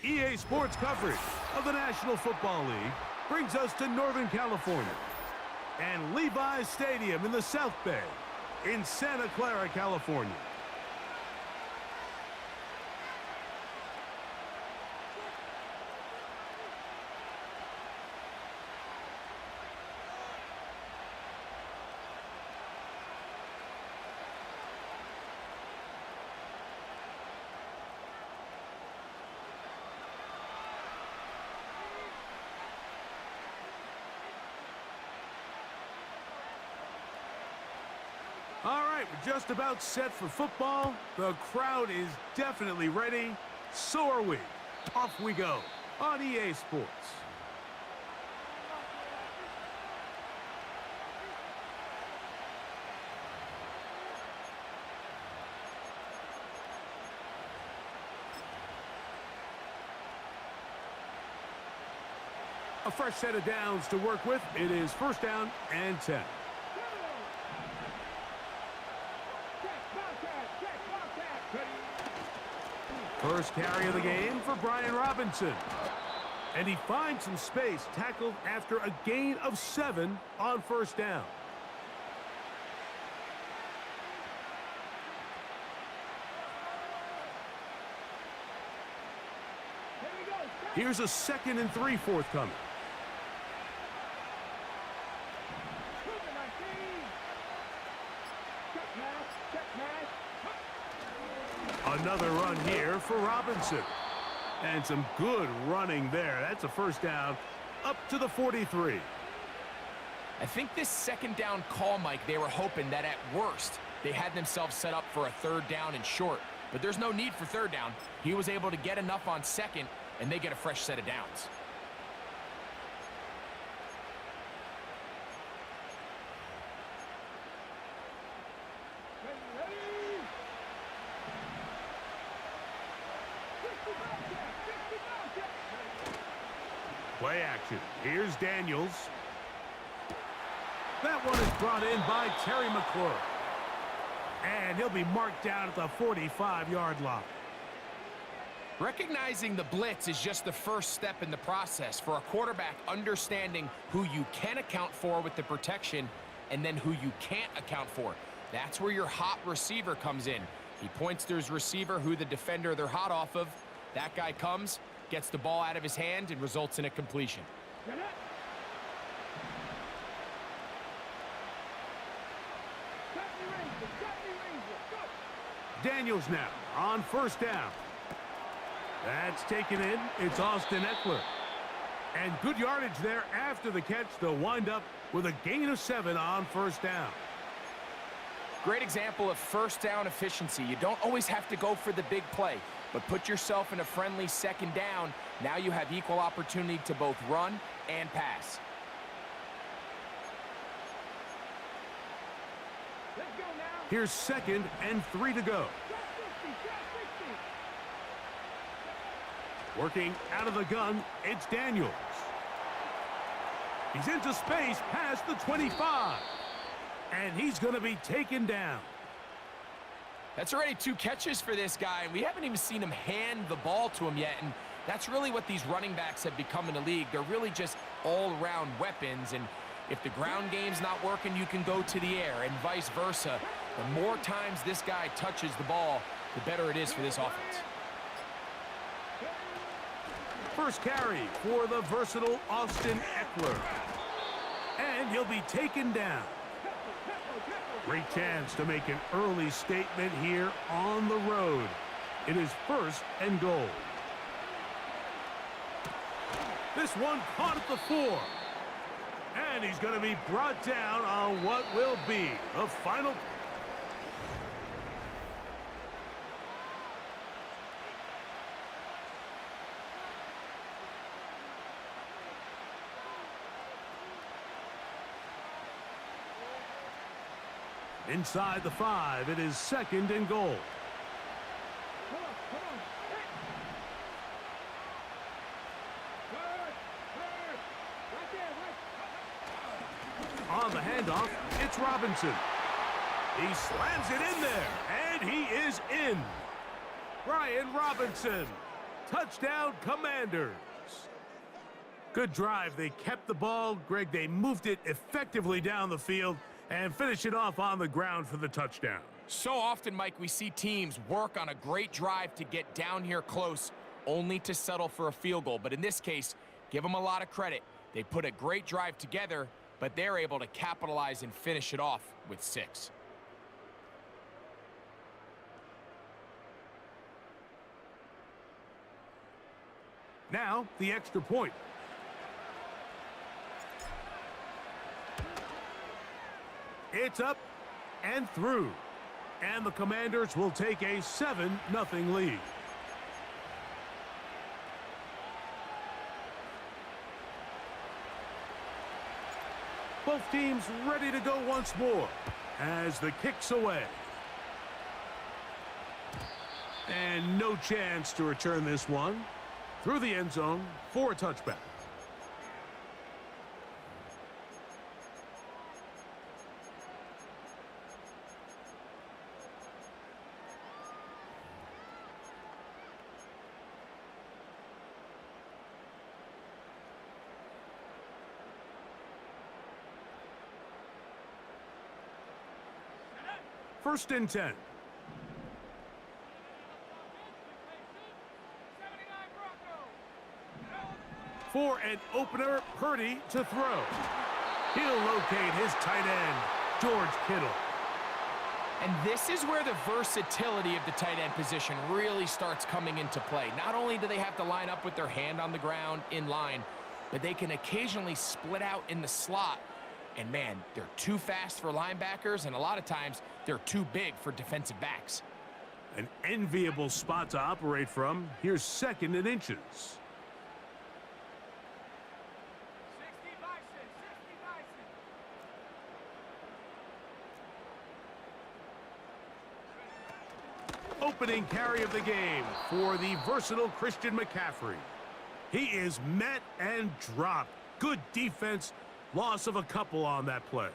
EA Sports coverage of the National Football League brings us to Northern California and Levi's Stadium in the South Bay in Santa Clara, California. All right, we're just about set for football. The crowd is definitely ready. So are we. Off we go on EA Sports. A fresh set of downs to work with. It is first down and 10. First carry of the game for Brian Robinson. And he finds some space, tackled after a gain of 7 on first down. Here's a 2nd and 3 forthcoming. Another run here for Robinson. And some good running there. That's a first down up to the 43. I think this 2nd down call, Mike, they were hoping that at worst they had themselves set up for a 3rd down and short. But there's no need for 3rd down. He was able to get enough on 2nd, and they get a fresh set of downs. Play action. Here's Daniels. That one is brought in by Terry McClure. And he'll be marked down at the 45-yard line. Recognizing the blitz is just the first step in the process for a quarterback understanding who you can account for with the protection and then who you can't account for. That's where your hot receiver comes in. He points to his receiver, who the defender they're hot off of. That guy comes, gets the ball out of his hand, and results in a completion. Daniels now on first down. That's taken in. It's Austin Eckler. And good yardage there after the catch. They'll wind up with a gain of 7 on first down. Great example of first down efficiency. You don't always have to go for the big play, but put yourself in a friendly 2nd down. Now you have equal opportunity to both run and pass. Here's 2nd and 3 to go. Working out of the gun, it's Daniels. He's into space past the 25. And he's going to be taken down. That's already 2 catches for this guy, and we haven't even seen him hand the ball to him yet, and that's really what these running backs have become in the league. They're really just all-around weapons, and if the ground game's not working, you can go to the air, and vice versa. The more times this guy touches the ball, the better it is for this offense. First carry for the versatile Austin Eckler. And he'll be taken down. Great chance to make an early statement here on the road. It is 1st and goal. This one caught at the 4. And he's going to be brought down on what will be the final. Inside the 5, it is 2nd and goal. On the handoff, it's Robinson. He slams it in there, and he is in. Brian Robinson, touchdown Commanders. Good drive. They kept the ball. Greg, they moved it effectively down the field and finish it off on the ground for the touchdown. So often, Mike, we see teams work on a great drive to get down here close, only to settle for a field goal. But in this case, give them a lot of credit. They put a great drive together, but they're able to capitalize and finish it off with 6. Now, the extra point. It's up and through. And the Commanders will take a 7-0 lead. Both teams ready to go once more as the kick's away. And no chance to return this one through the end zone for a touchback. First and 10. For an opener, Purdy to throw. He'll locate his tight end, George Kittle. And this is where the versatility of the tight end position really starts coming into play. Not only do they have to line up with their hand on the ground in line, but they can occasionally split out in the slot. And man, they're too fast for linebackers, and a lot of times they're too big for defensive backs. An enviable spot to operate from. Here's 2nd and inches. Opening carry of the game for the versatile Christian McCaffrey. He is met and dropped. Good defense. Loss of a couple on that play.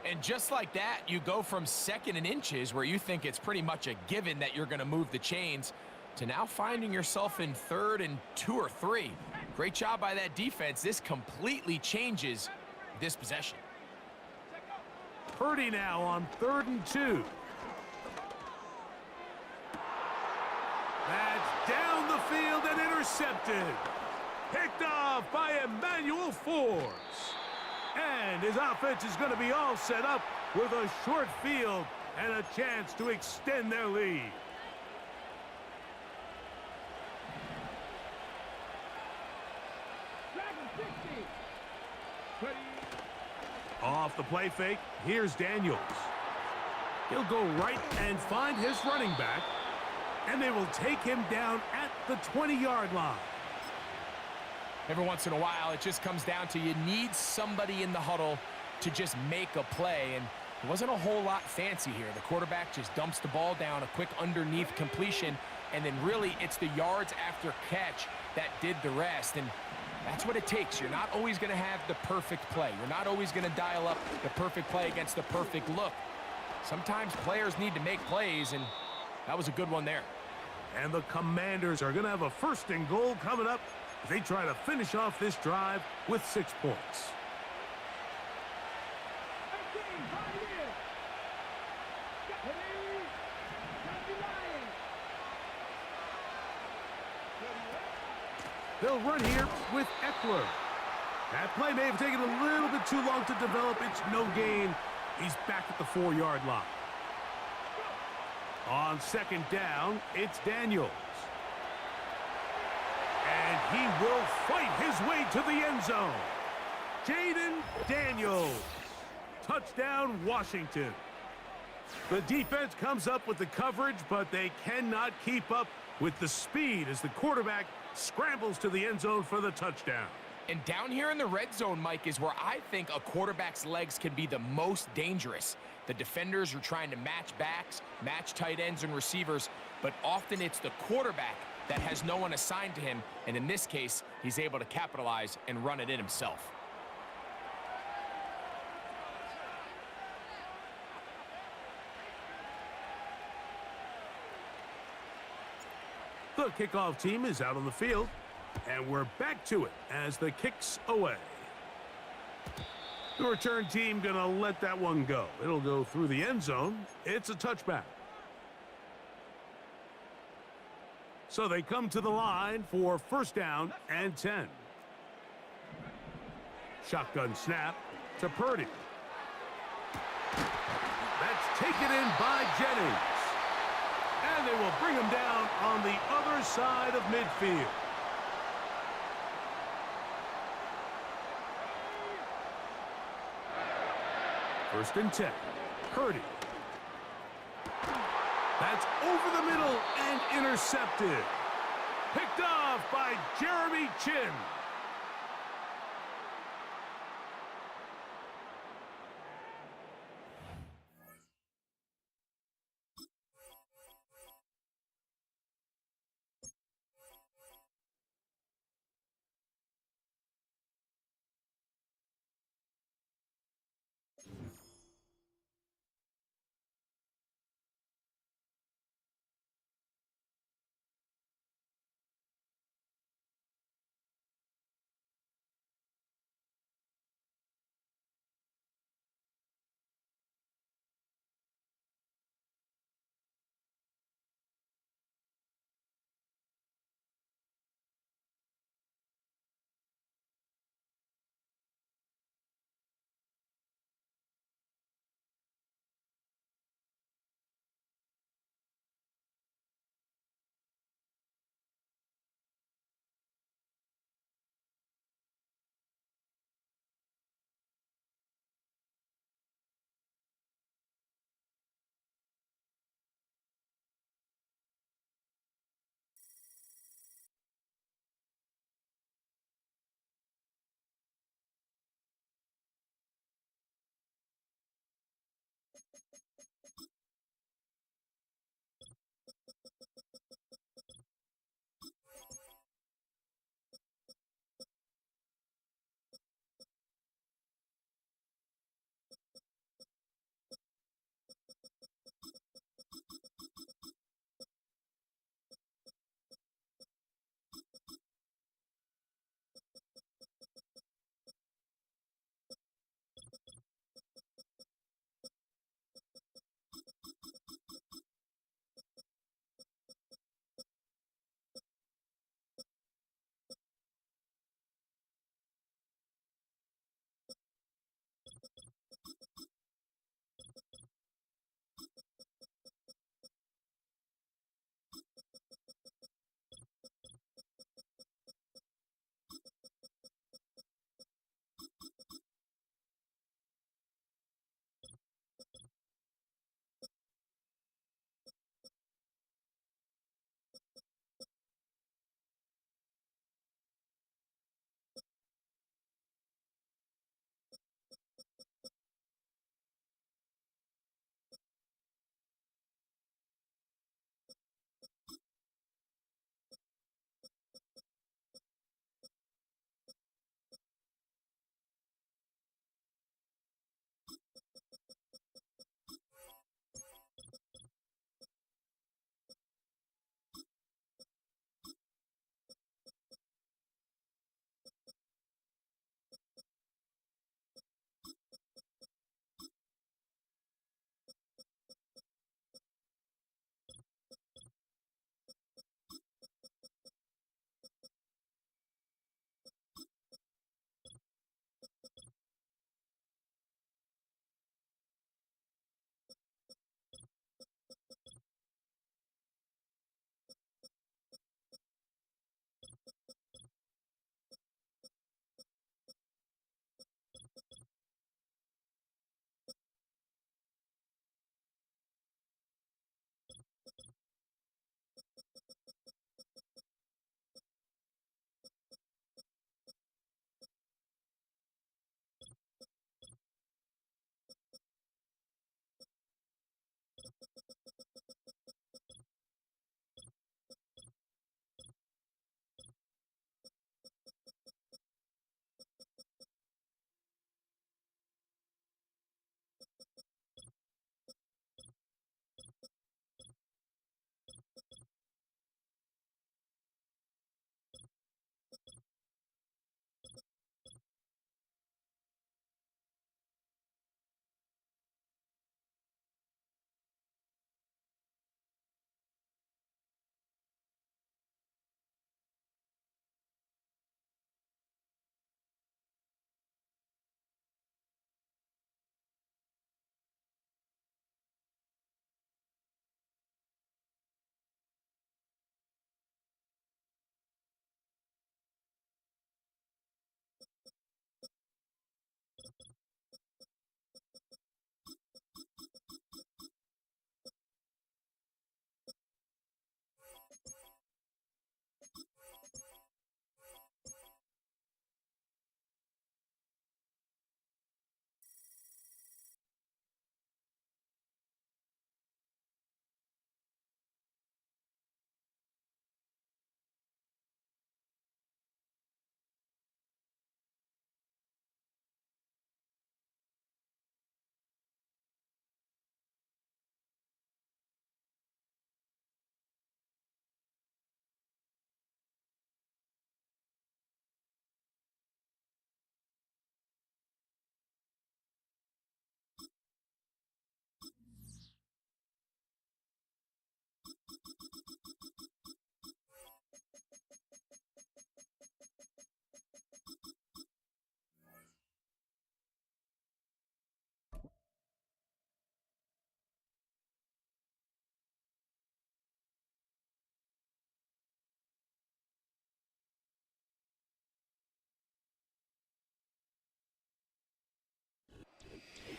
And just like that, you go from 2nd and inches, where you think it's pretty much a given that you're going to move the chains, to now finding yourself in 3rd and 2 or 3. Great job by that defense. This completely changes this possession. Purdy now on 3rd and 2. That's down the field and intercepted. Picked off by Emmanuel Forbes. And his offense is going to be all set up with a short field and a chance to extend their lead. Off the play fake, here's Daniels. He'll go right and find his running back, and they will take him down at the 20-yard line. Every once in a while, it just comes down to you need somebody in the huddle to just make a play. And It wasn't a whole lot fancy here. The quarterback just dumps the ball down, a quick underneath completion, and then really it's the yards after catch that did the rest. And that's what it takes. You're not always going to have the perfect play. You're not always going to dial up the perfect play against the perfect look. Sometimes players need to make plays, and that was a good one there. And the Commanders are going to have a 1st and goal coming up as they try to finish off this drive with 6 points. They'll run here with Eckler. That play may have taken a little bit too long to develop. It's no gain. He's back at the 4-yard line. On 2nd down, it's Daniels. And he will fight his way to the end zone. Jaden Daniels. Touchdown, Washington. The defense comes up with the coverage, but they cannot keep up with the speed as the quarterback scrambles to the end zone for the touchdown. And down here in the red zone, Mike, is where I think a quarterback's legs can be the most dangerous. The defenders are trying to match backs, match tight ends and receivers, but often it's the quarterback that has no one assigned to him, and in this case, he's able to capitalize and run it in himself. The kickoff team is out on the field, and we're back to it as the kick's away. The return team going to let that one go. It'll go through the end zone. It's a touchback. So they come to the line for 1st down and 10. Shotgun snap to Purdy. That's taken in by Jennings. And they will bring him down on the other side of midfield. First and 10. Purdy. That's over the middle and intercepted. Picked off by Jeremy Chin.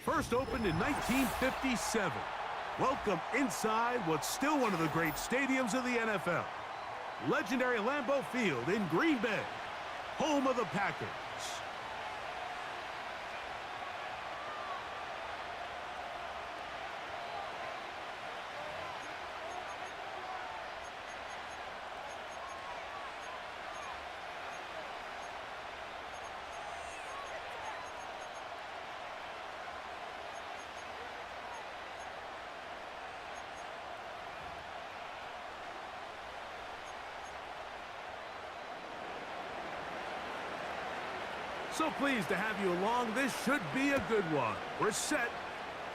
First opened in 1957. Welcome inside what's still one of the great stadiums of the NFL. Legendary Lambeau Field in Green Bay, home of the Packers. So pleased to have you along. This should be a good one. We're set,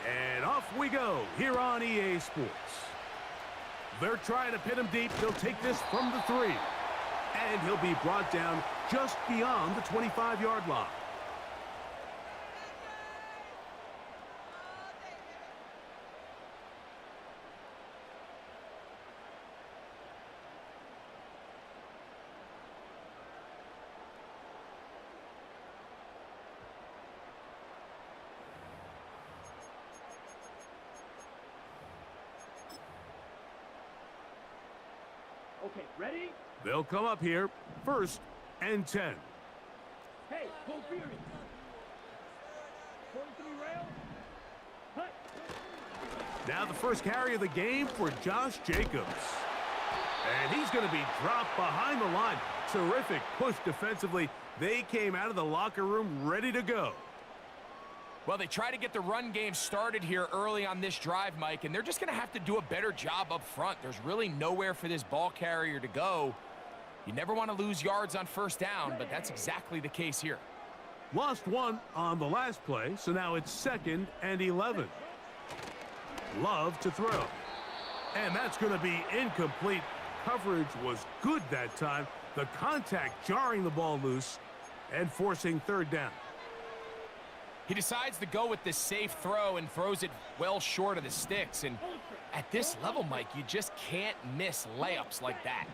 and off we go here on EA Sports. They're trying to pin him deep. He'll take this from the 3. And he'll be brought down just beyond the 25-yard line. Okay, ready? They'll come up here, 1st and 10. Hey, full fury. 43 rail. Hut. Now the first carry of the game for Josh Jacobs. And he's going to be dropped behind the line. Terrific push defensively. They came out of the locker room ready to go. Well, they try to get the run game started here early on this drive, Mike, and they're just going to have to do a better job up front. There's really nowhere for this ball carrier to go. You never want to lose yards on 1st down, but that's exactly the case here. Lost 1 on the last play, so now it's 2nd and 11. Love to throw. And that's going to be incomplete. Coverage was good that time. The contact jarring the ball loose and forcing 3rd down. He decides to go with this safe throw and throws it well short of the sticks. And at this level, Mike, you just can't miss layups like that.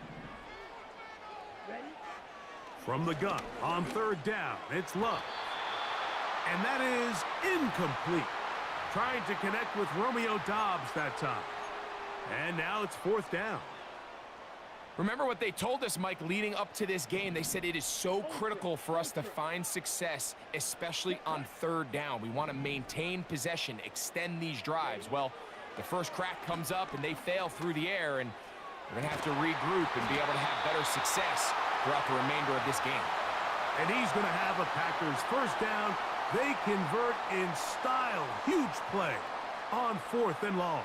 From the gun on 3rd down, it's Love. And that is incomplete. Trying to connect with Romeo Doubs that time. And now it's 4th down. Remember what they told us, Mike, leading up to this game. They said it is so critical for us to find success, especially on 3rd down. We want to maintain possession, extend these drives. Well, the first crack comes up, and they fail through the air, and we're going to have to regroup and be able to have better success throughout the remainder of this game. And he's going to have a Packers 1st down. They convert in style. Huge play on 4th and long.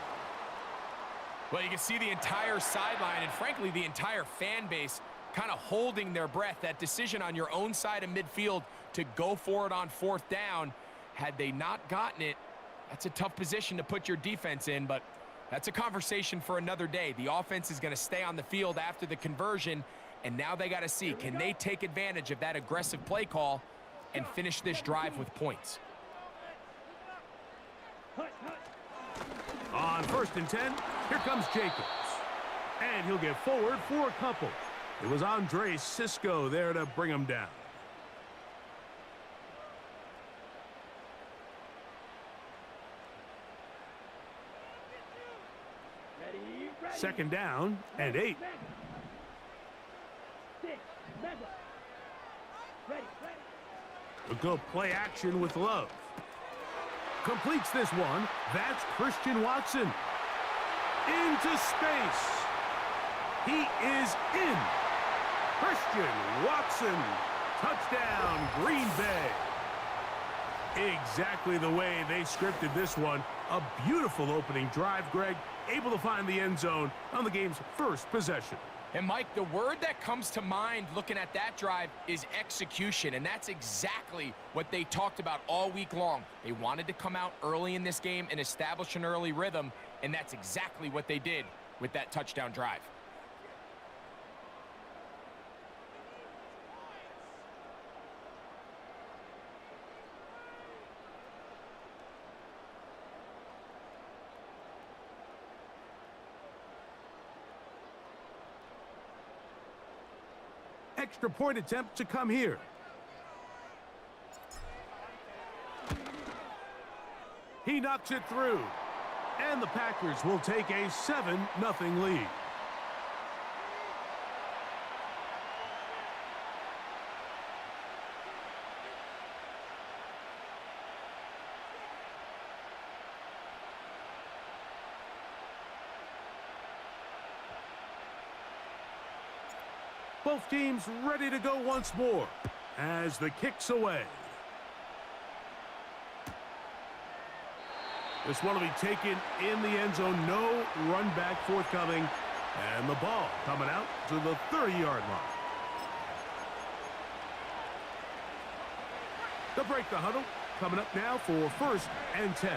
Well, you can see the entire sideline and, frankly, the entire fan base kind of holding their breath. That decision on your own side of midfield to go for it on 4th down, had they not gotten it, that's a tough position to put your defense in, but that's a conversation for another day. The offense is going to stay on the field after the conversion, and now they got to see, can they take advantage of that aggressive play call and finish this drive with points? On 1st and 10, here comes Jacobs. And he'll get forward for a couple. It was Andre Cisco there to bring him down. Ready. 2nd down and 8. 6, 7. Ready. A good play action with Love. Completes this one. That's Christian Watson. Into space. He is in. Christian Watson. Touchdown, Green Bay. Exactly the way they scripted this one. A beautiful opening drive, Greg. Able to find the end zone on the game's 1st possession. And, Mike, the word that comes to mind looking at that drive is execution, and that's exactly what they talked about all week long. They wanted to come out early in this game and establish an early rhythm, and that's exactly what they did with that touchdown drive. Extra point attempt to come here. He knocks it through. And the Packers will take a 7-0 lead. Both teams ready to go once more as the kick's away. This one will be taken in the end zone. No run back forthcoming. And the ball coming out to the 30-yard line. They'll break the huddle. Coming up now for 1st and 10.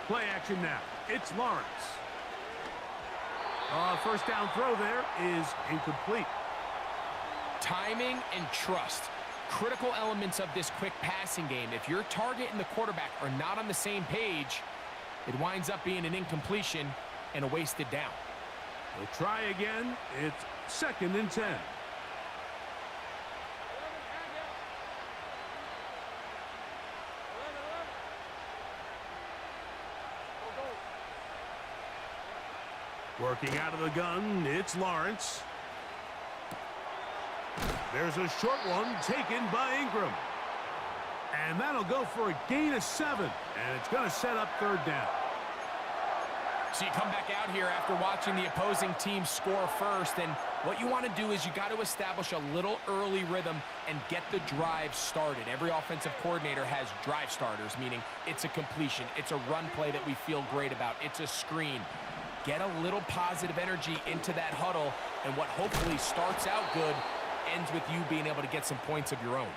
Play action now. It's Lawrence. First down throw there is incomplete. Timing and trust. Critical elements of this quick passing game. If your target and the quarterback are not on the same page, it winds up being an incompletion and a wasted down. We'll try again. It's 2nd and 10. Working out of the gun, it's Lawrence. There's a short one taken by Ingram. And that'll go for a gain of 7. And it's going to set up 3rd down. So you come back out here after watching the opposing team score first, and what you want to do is you got to establish a little early rhythm and get the drive started. Every offensive coordinator has drive starters, meaning it's a completion, it's a run play that we feel great about, it's a screen. Get a little positive energy into that huddle, and what hopefully starts out good ends with you being able to get some points of your own.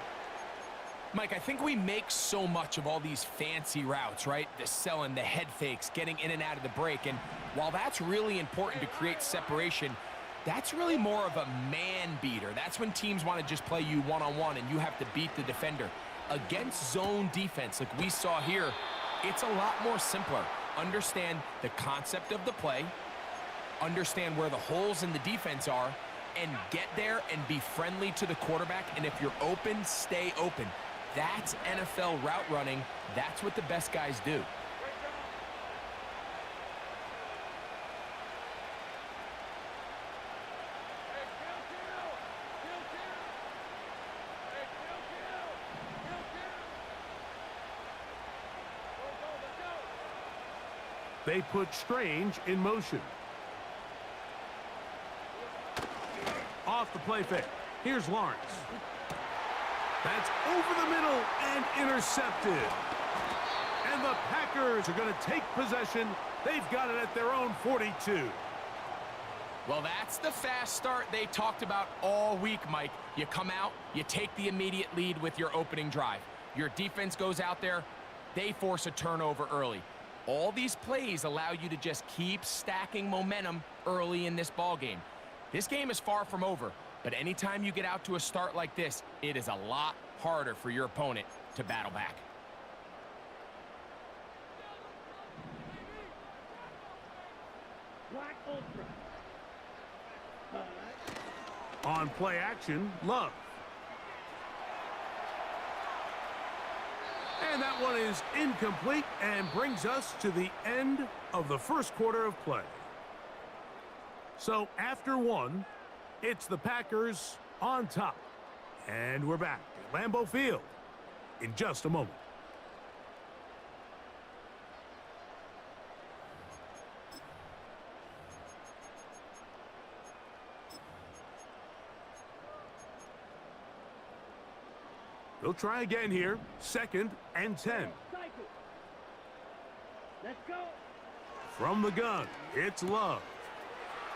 Mike, I think we make so much of all these fancy routes, right? The selling, the head fakes, getting in and out of the break. And while that's really important to create separation, that's really more of a man beater. That's when teams want to just play you one-on-one and you have to beat the defender. Against zone defense like we saw here, it's a lot more simpler. Understand the concept of the play, understand where the holes in the defense are, and get there and be friendly to the quarterback. And if you're open, stay open. That's NFL route running. That's what the best guys do. They put Strange in motion. Off the play fake. Here's Lawrence. That's over the middle and intercepted. And the Packers are going to take possession. They've got it at their own 42. Well, that's the fast start they talked about all week, Mike. You come out, you take the immediate lead with your opening drive. Your defense goes out there, they force a turnover early. All these plays allow you to just keep stacking momentum early in this ball game. This game is far from over, but anytime you get out to a start like this, it is a lot harder for your opponent to battle back. Black Ultra. On play action, Love. And that one is incomplete and brings us to the end of the first quarter of play. So after one, it's the Packers on top. And we're back at Lambeau Field in just a moment. They'll try again here. 2nd and 10. Cycle. Let's go. From the gun, it's Love.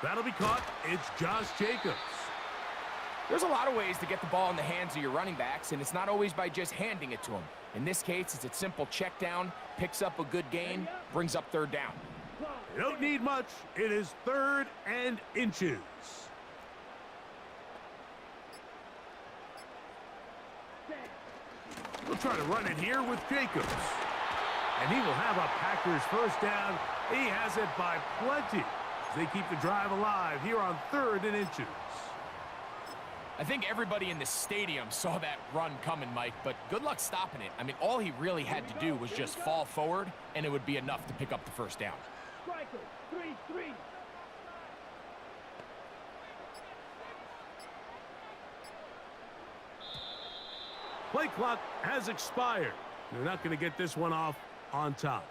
That'll be caught. It's Josh Jacobs. There's a lot of ways to get the ball in the hands of your running backs, and it's not always by just handing it to them. In this case, it's a simple check down, picks up a good gain, brings up 3rd down. You don't need much. It is 3rd and inches. We'll try to run it here with Jacobs. And he will have a Packers first down. He has it by plenty. They keep the drive alive here on 3rd and inches. I think everybody in the stadium saw that run coming, Mike, but good luck stopping it. I mean, all he really had to do was just fall forward, and it would be enough to pick up the first down. Striker, 3-3. Play clock has expired. They're not going to get this one off on top.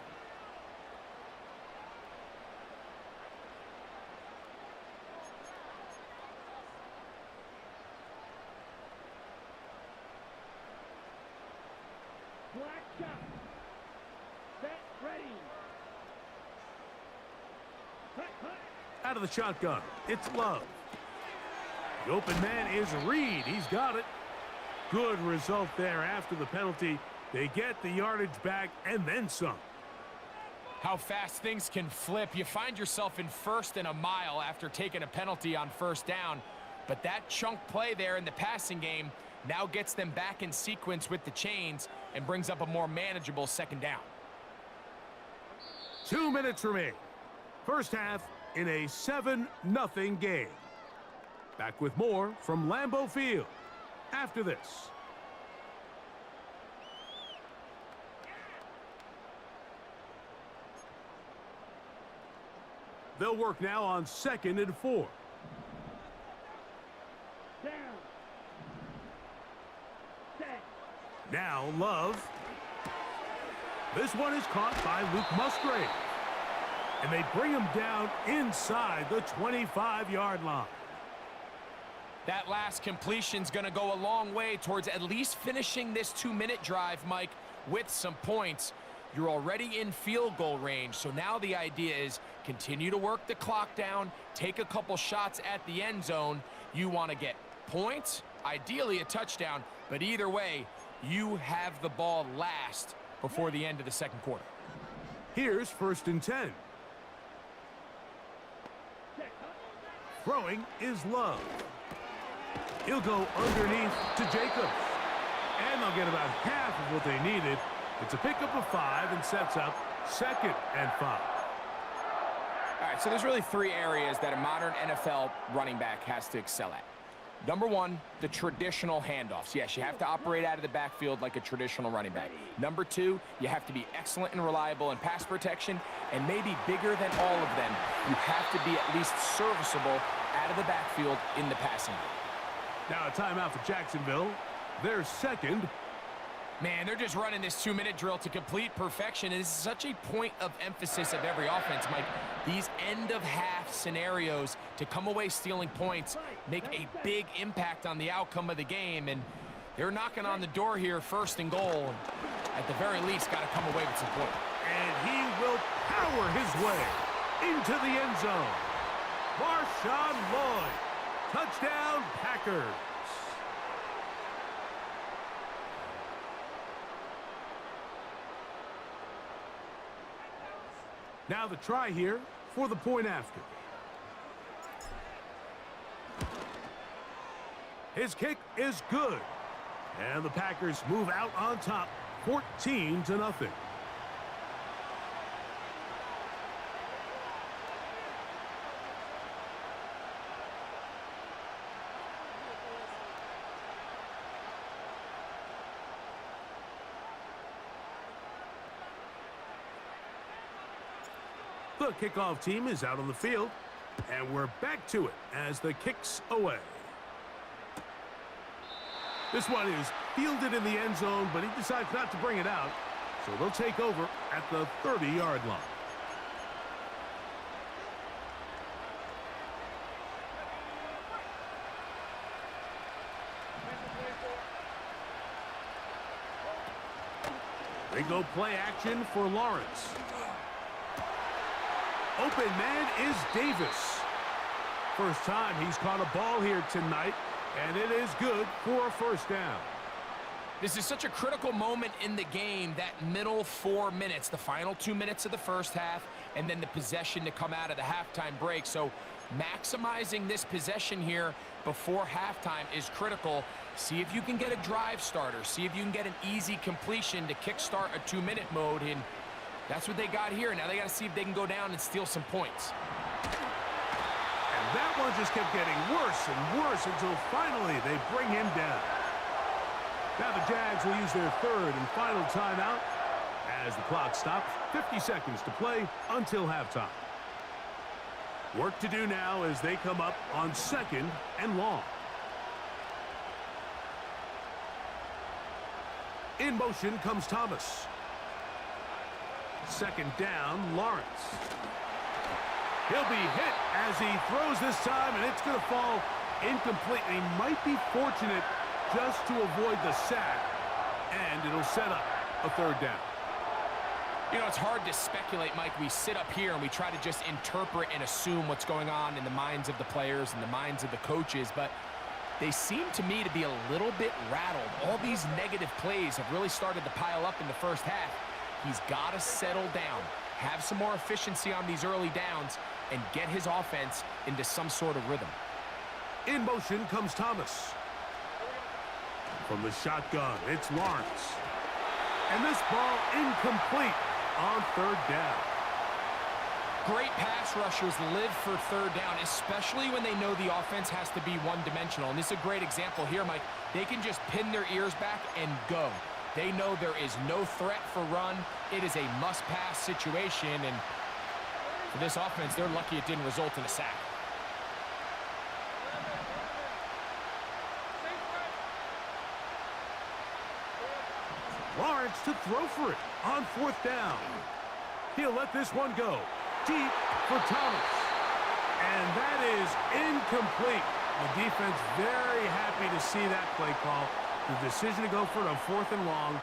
Black shot. Set, ready. Cut, cut. Out of the shotgun, it's Love. The open man is Reed. He's got it. Good result there after the penalty. They get the yardage back and then some. How fast things can flip. You find yourself in first and a mile after taking a penalty on first down. But that chunk play there in the passing game now gets them back in sequence with the chains and brings up a more manageable second down. 2 minutes remain. First half in a 7-0 game. Back with more from Lambeau Field after this. They'll work now on 2nd and 4. Down. Set. Now Love. This one is caught by Luke Musgrave. And they bring him down inside the 25-yard line. That last completion's going to go a long way towards at least finishing this 2-minute drive, Mike, with some points. You're already in field goal range, so now the idea is continue to work the clock down, take a couple shots at the end zone. You want to get points, ideally a touchdown, but either way, you have the ball last before the end of the second quarter. Here's 1st and 10. Throwing is Love. He'll go underneath to Jacobs. And they'll get about half of what they needed. It's a pickup of 5 and sets up 2nd and 5. All right, so there's really 3 areas that a modern NFL running back has to excel at. Number 1, the traditional handoffs. Yes, you have to operate out of the backfield like a traditional running back. Number 2, you have to be excellent and reliable in pass protection, and maybe bigger than all of them, you have to be at least serviceable out of the backfield in the passing game. Now a timeout for Jacksonville. They're second. Man, they're just running this 2-minute drill to complete perfection. And this is such a point of emphasis of every offense, Mike. These end-of-half scenarios to come away stealing points make a big impact on the outcome of the game. And they're knocking on the door here, 1st and goal. At the very least, got to come away with some points. And he will power his way into the end zone. Marshawn Lloyd. Touchdown, Packers. Now the try here for the point after. His kick is good. And the Packers move out on top, 14-0. The kickoff team is out on the field, and we're back to it as the kick's away. This one is fielded in the end zone, but he decides not to bring it out, so they'll take over at the 30-yard line. They go play action for Lawrence. Open man is Davis. First time he's caught a ball here tonight, and it is good for a 1st down. This is such a critical moment in the game, that middle 4 minutes, the final 2 minutes of the first half, and then the possession to come out of the halftime break. So maximizing this possession here before halftime is critical. See if you can get a drive starter. See if you can get an easy completion to kickstart a 2-minute mode. And that's what they got here. Now they got to see if they can go down and steal some points. And That one just kept getting worse and worse until finally they bring him down. Now the Jags will use their third and final timeout as the clock stops. 50 seconds to play until halftime. Work to do now as they come up on second and long. In motion comes Thomas. Second down, Lawrence. He'll be hit as he throws this time, and it's going to fall incomplete. And he might be fortunate just to avoid the sack, and it'll set up a third down. You know, it's hard to speculate, Mike. We sit up here and we try to just interpret and assume what's going on in the minds of the players and the minds of the coaches, but they seem to me to be a little bit rattled. All these negative plays have really started to pile up in the first half. He's got to settle down, have some more efficiency on these early downs, and get his offense into some sort of rhythm. In motion comes Thomas. From the shotgun, it's Lawrence. And this ball incomplete on third down. Great pass rushers live for third down, especially when they know the offense has to be one-dimensional. And this is a great example here, Mike. They can just pin their ears back and go. They know there is no threat for run. It is a must-pass situation, and for this offense, they're lucky it didn't result in a sack. Lawrence to throw for it on fourth down. He'll let this one go deep for Thomas. And that is incomplete. The defense very happy to see that play call. The decision to go for it on fourth and long.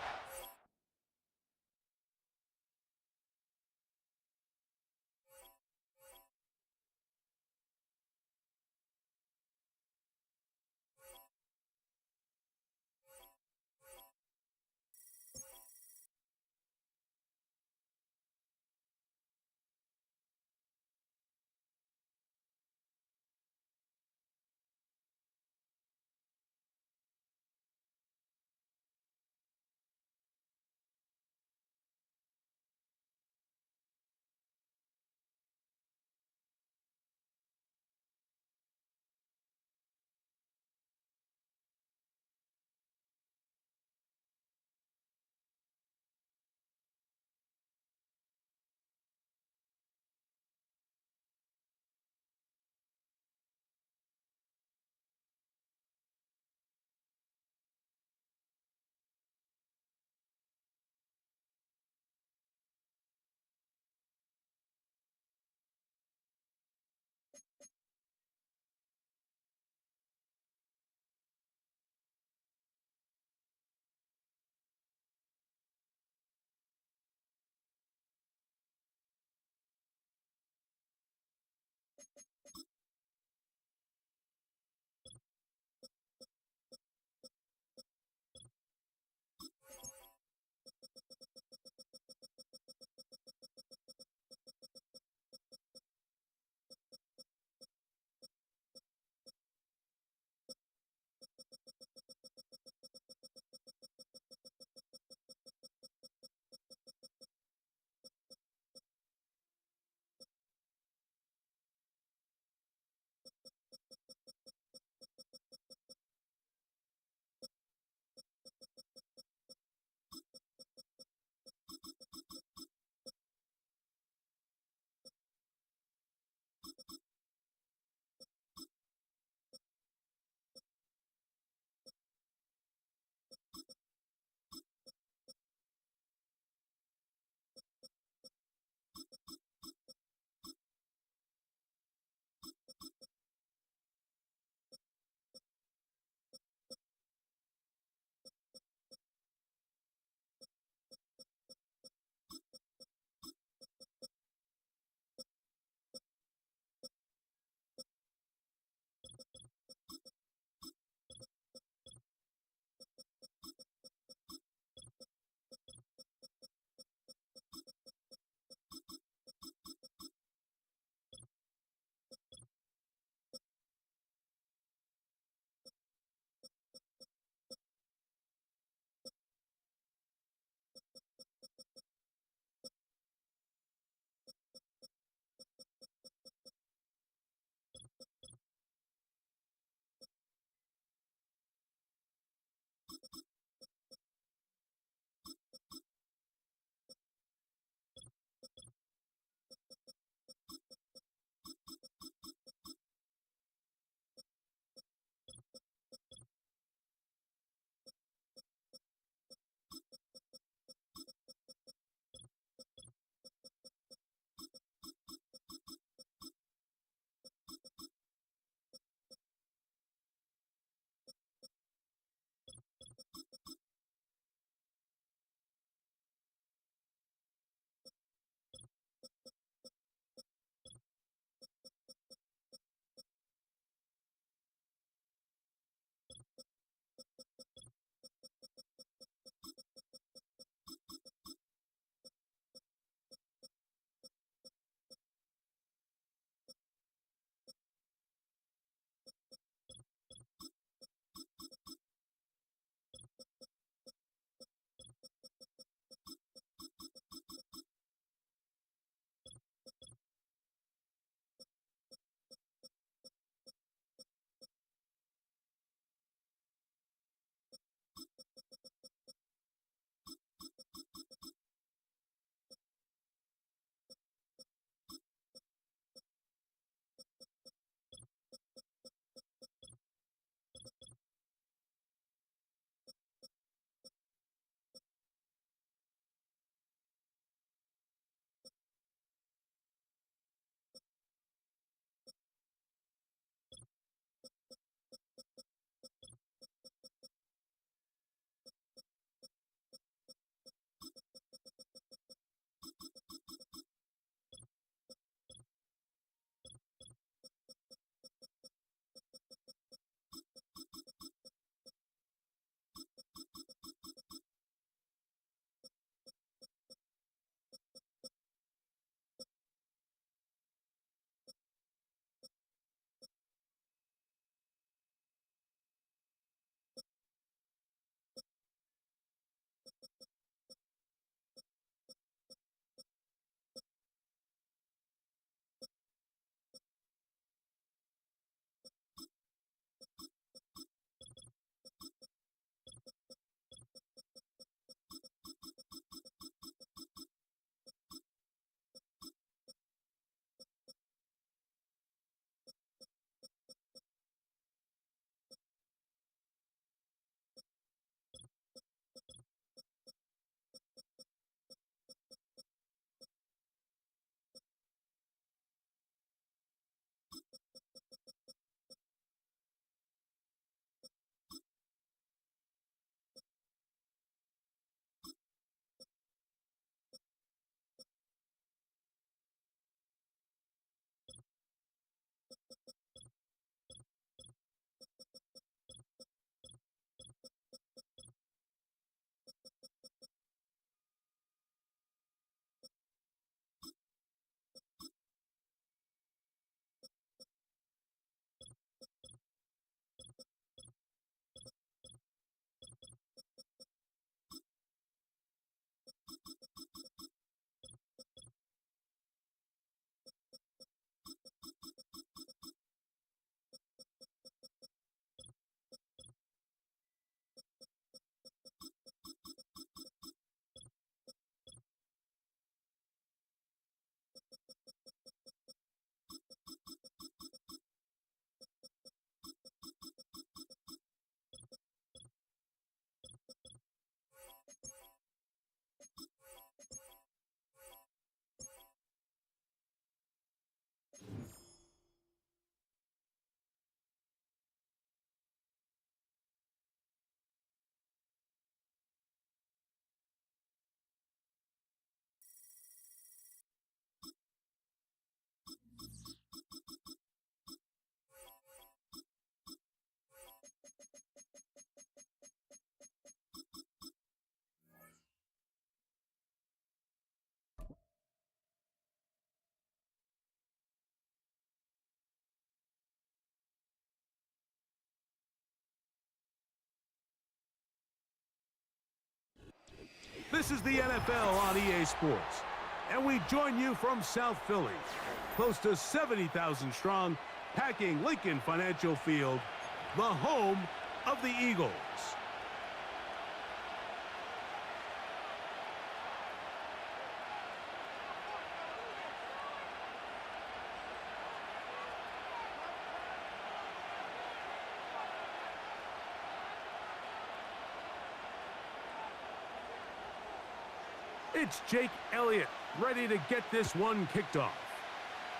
This is the NFL on EA Sports, and we join you from South Philly, close to 70,000 strong, packing Lincoln Financial Field, the home of the Eagles. It's Jake Elliott, ready to get this one kicked off.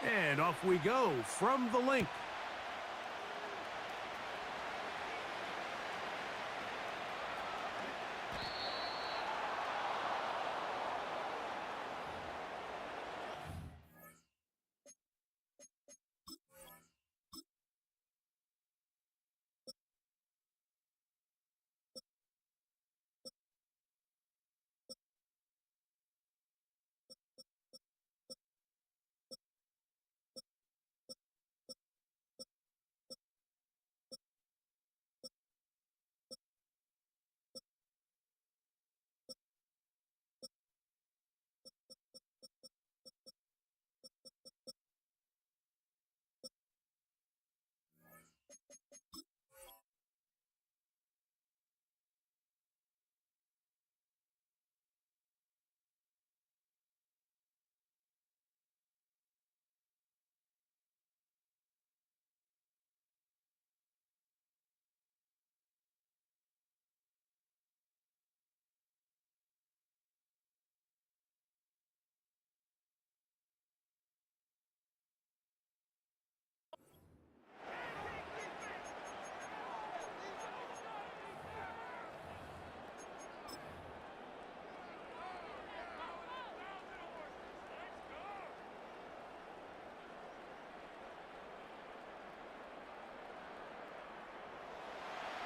And off we go from the link.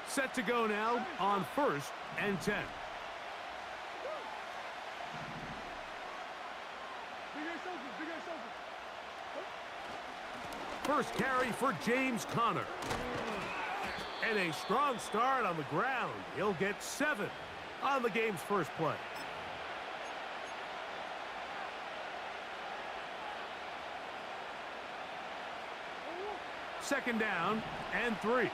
Set to go now on 1st and 10. First carry for James Conner. And a strong start on the ground. He'll get 7 on the game's first play. Second down and 3.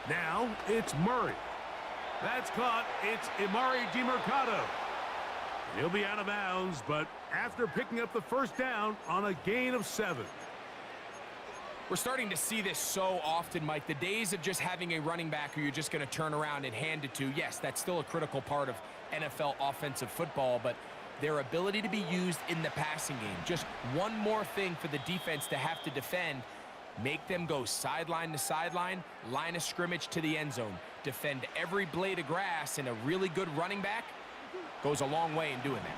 Now it's Murray. That's caught. It's Imari DiMercado. He'll be out of bounds, but after picking up the first down on a gain of 7. We're starting to see this so often, Mike. The days of just having a running back who you're just going to turn around and hand it to, yes, that's still a critical part of NFL offensive football, but their ability to be used in the passing game. Just one more thing for the defense to have to defend. Make them go sideline to sideline, line of scrimmage to the end zone. Defend every blade of grass, and a really good running back goes a long way in doing that.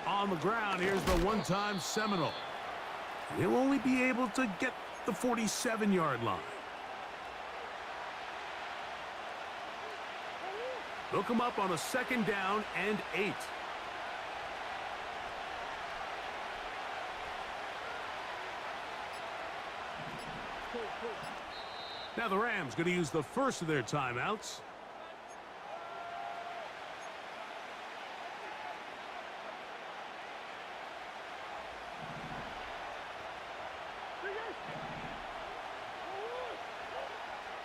On the ground, here's the one-time Seminole. He'll only be able to get the 47-yard line. They'll come up on a second down and 8. Now the Rams going to use the first of their timeouts.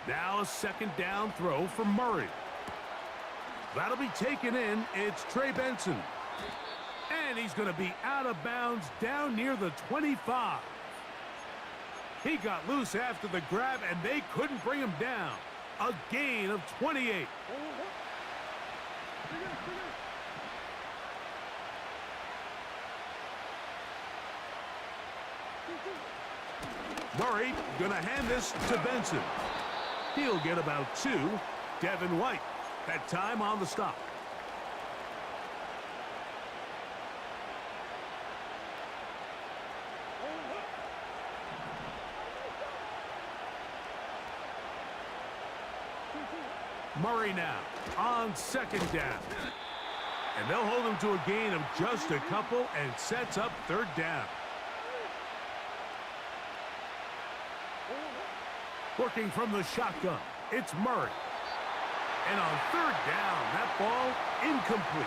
Now a second down throw for Murray. That'll be taken in. It's Trey Benson. And he's going to be out of bounds down near the 25. He got loose after the grab, and they couldn't bring him down. A gain of 28. Murray going to hand this to Benson. He'll get about 2. Devin White, that time on the stop. Murray now on second down. And they'll hold him to a gain of just a couple and sets up third down. Working from the shotgun, it's Murray. And on third down, that ball incomplete.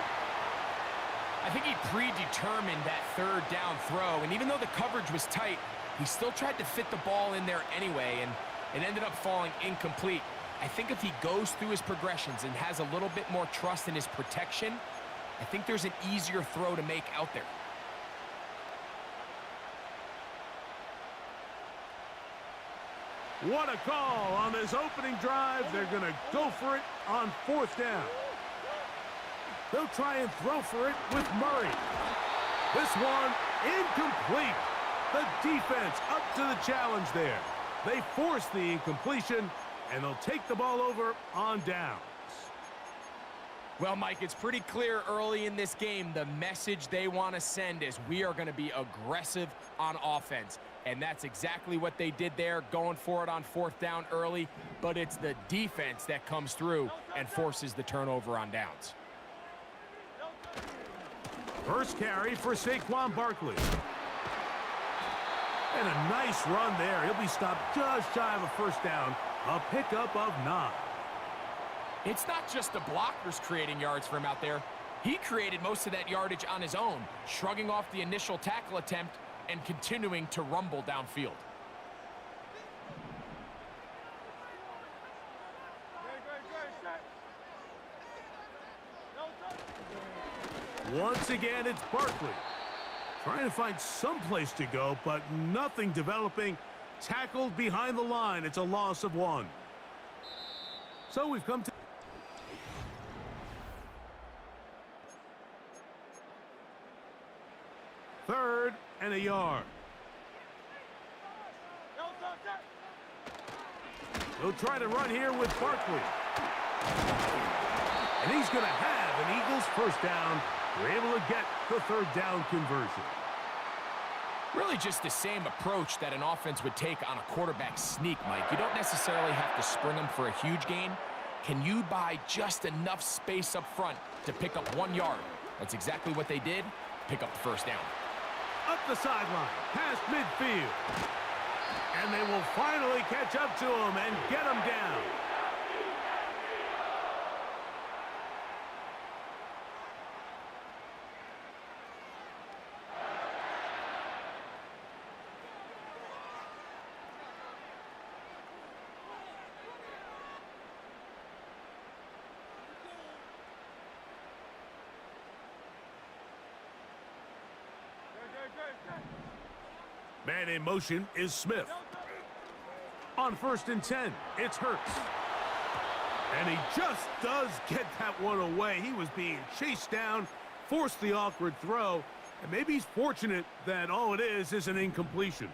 I think he predetermined that third down throw, and even though the coverage was tight, he still tried to fit the ball in there anyway, and it ended up falling incomplete. I think if he goes through his progressions and has a little bit more trust in his protection, I think there's an easier throw to make out there. What a call on this opening drive. They're going to go for it on fourth down. They'll try and throw for it with Murray. This one incomplete. The defense up to the challenge there. They force the incompletion, and they'll take the ball over on downs. Well, Mike, it's pretty clear early in this game the message they want to send is we are going to be aggressive on offense. And that's exactly what they did there, going for it on fourth down early. But it's the defense that comes through and forces the turnover on downs. First carry for Saquon Barkley. And a nice run there. He'll be stopped just shy of a first down. A pickup of 9. It's not just the blockers creating yards for him out there. He created most of that yardage on his own, shrugging off the initial tackle attempt and continuing to rumble downfield. Once again, it's Barkley. Trying to find some place to go, but nothing developing. Tackled behind the line. It's a loss of 1. So we've come to... third and a yard. They'll try to run here with Barkley. And he's going to have an Eagles first down. We're able to get the third down conversion. Really just the same approach that an offense would take on a quarterback sneak, Mike. You don't necessarily have to spring them for a huge gain. Can you buy just enough space up front to pick up 1 yard? That's exactly what they did. Pick up the first down. Up the sideline, past midfield. And they will finally catch up to him and get him down. Man in motion is Smith. On first and 10, it's Hurts. And he just does get that one away. He was being chased down, forced the awkward throw, and maybe he's fortunate that all it is an incompletion.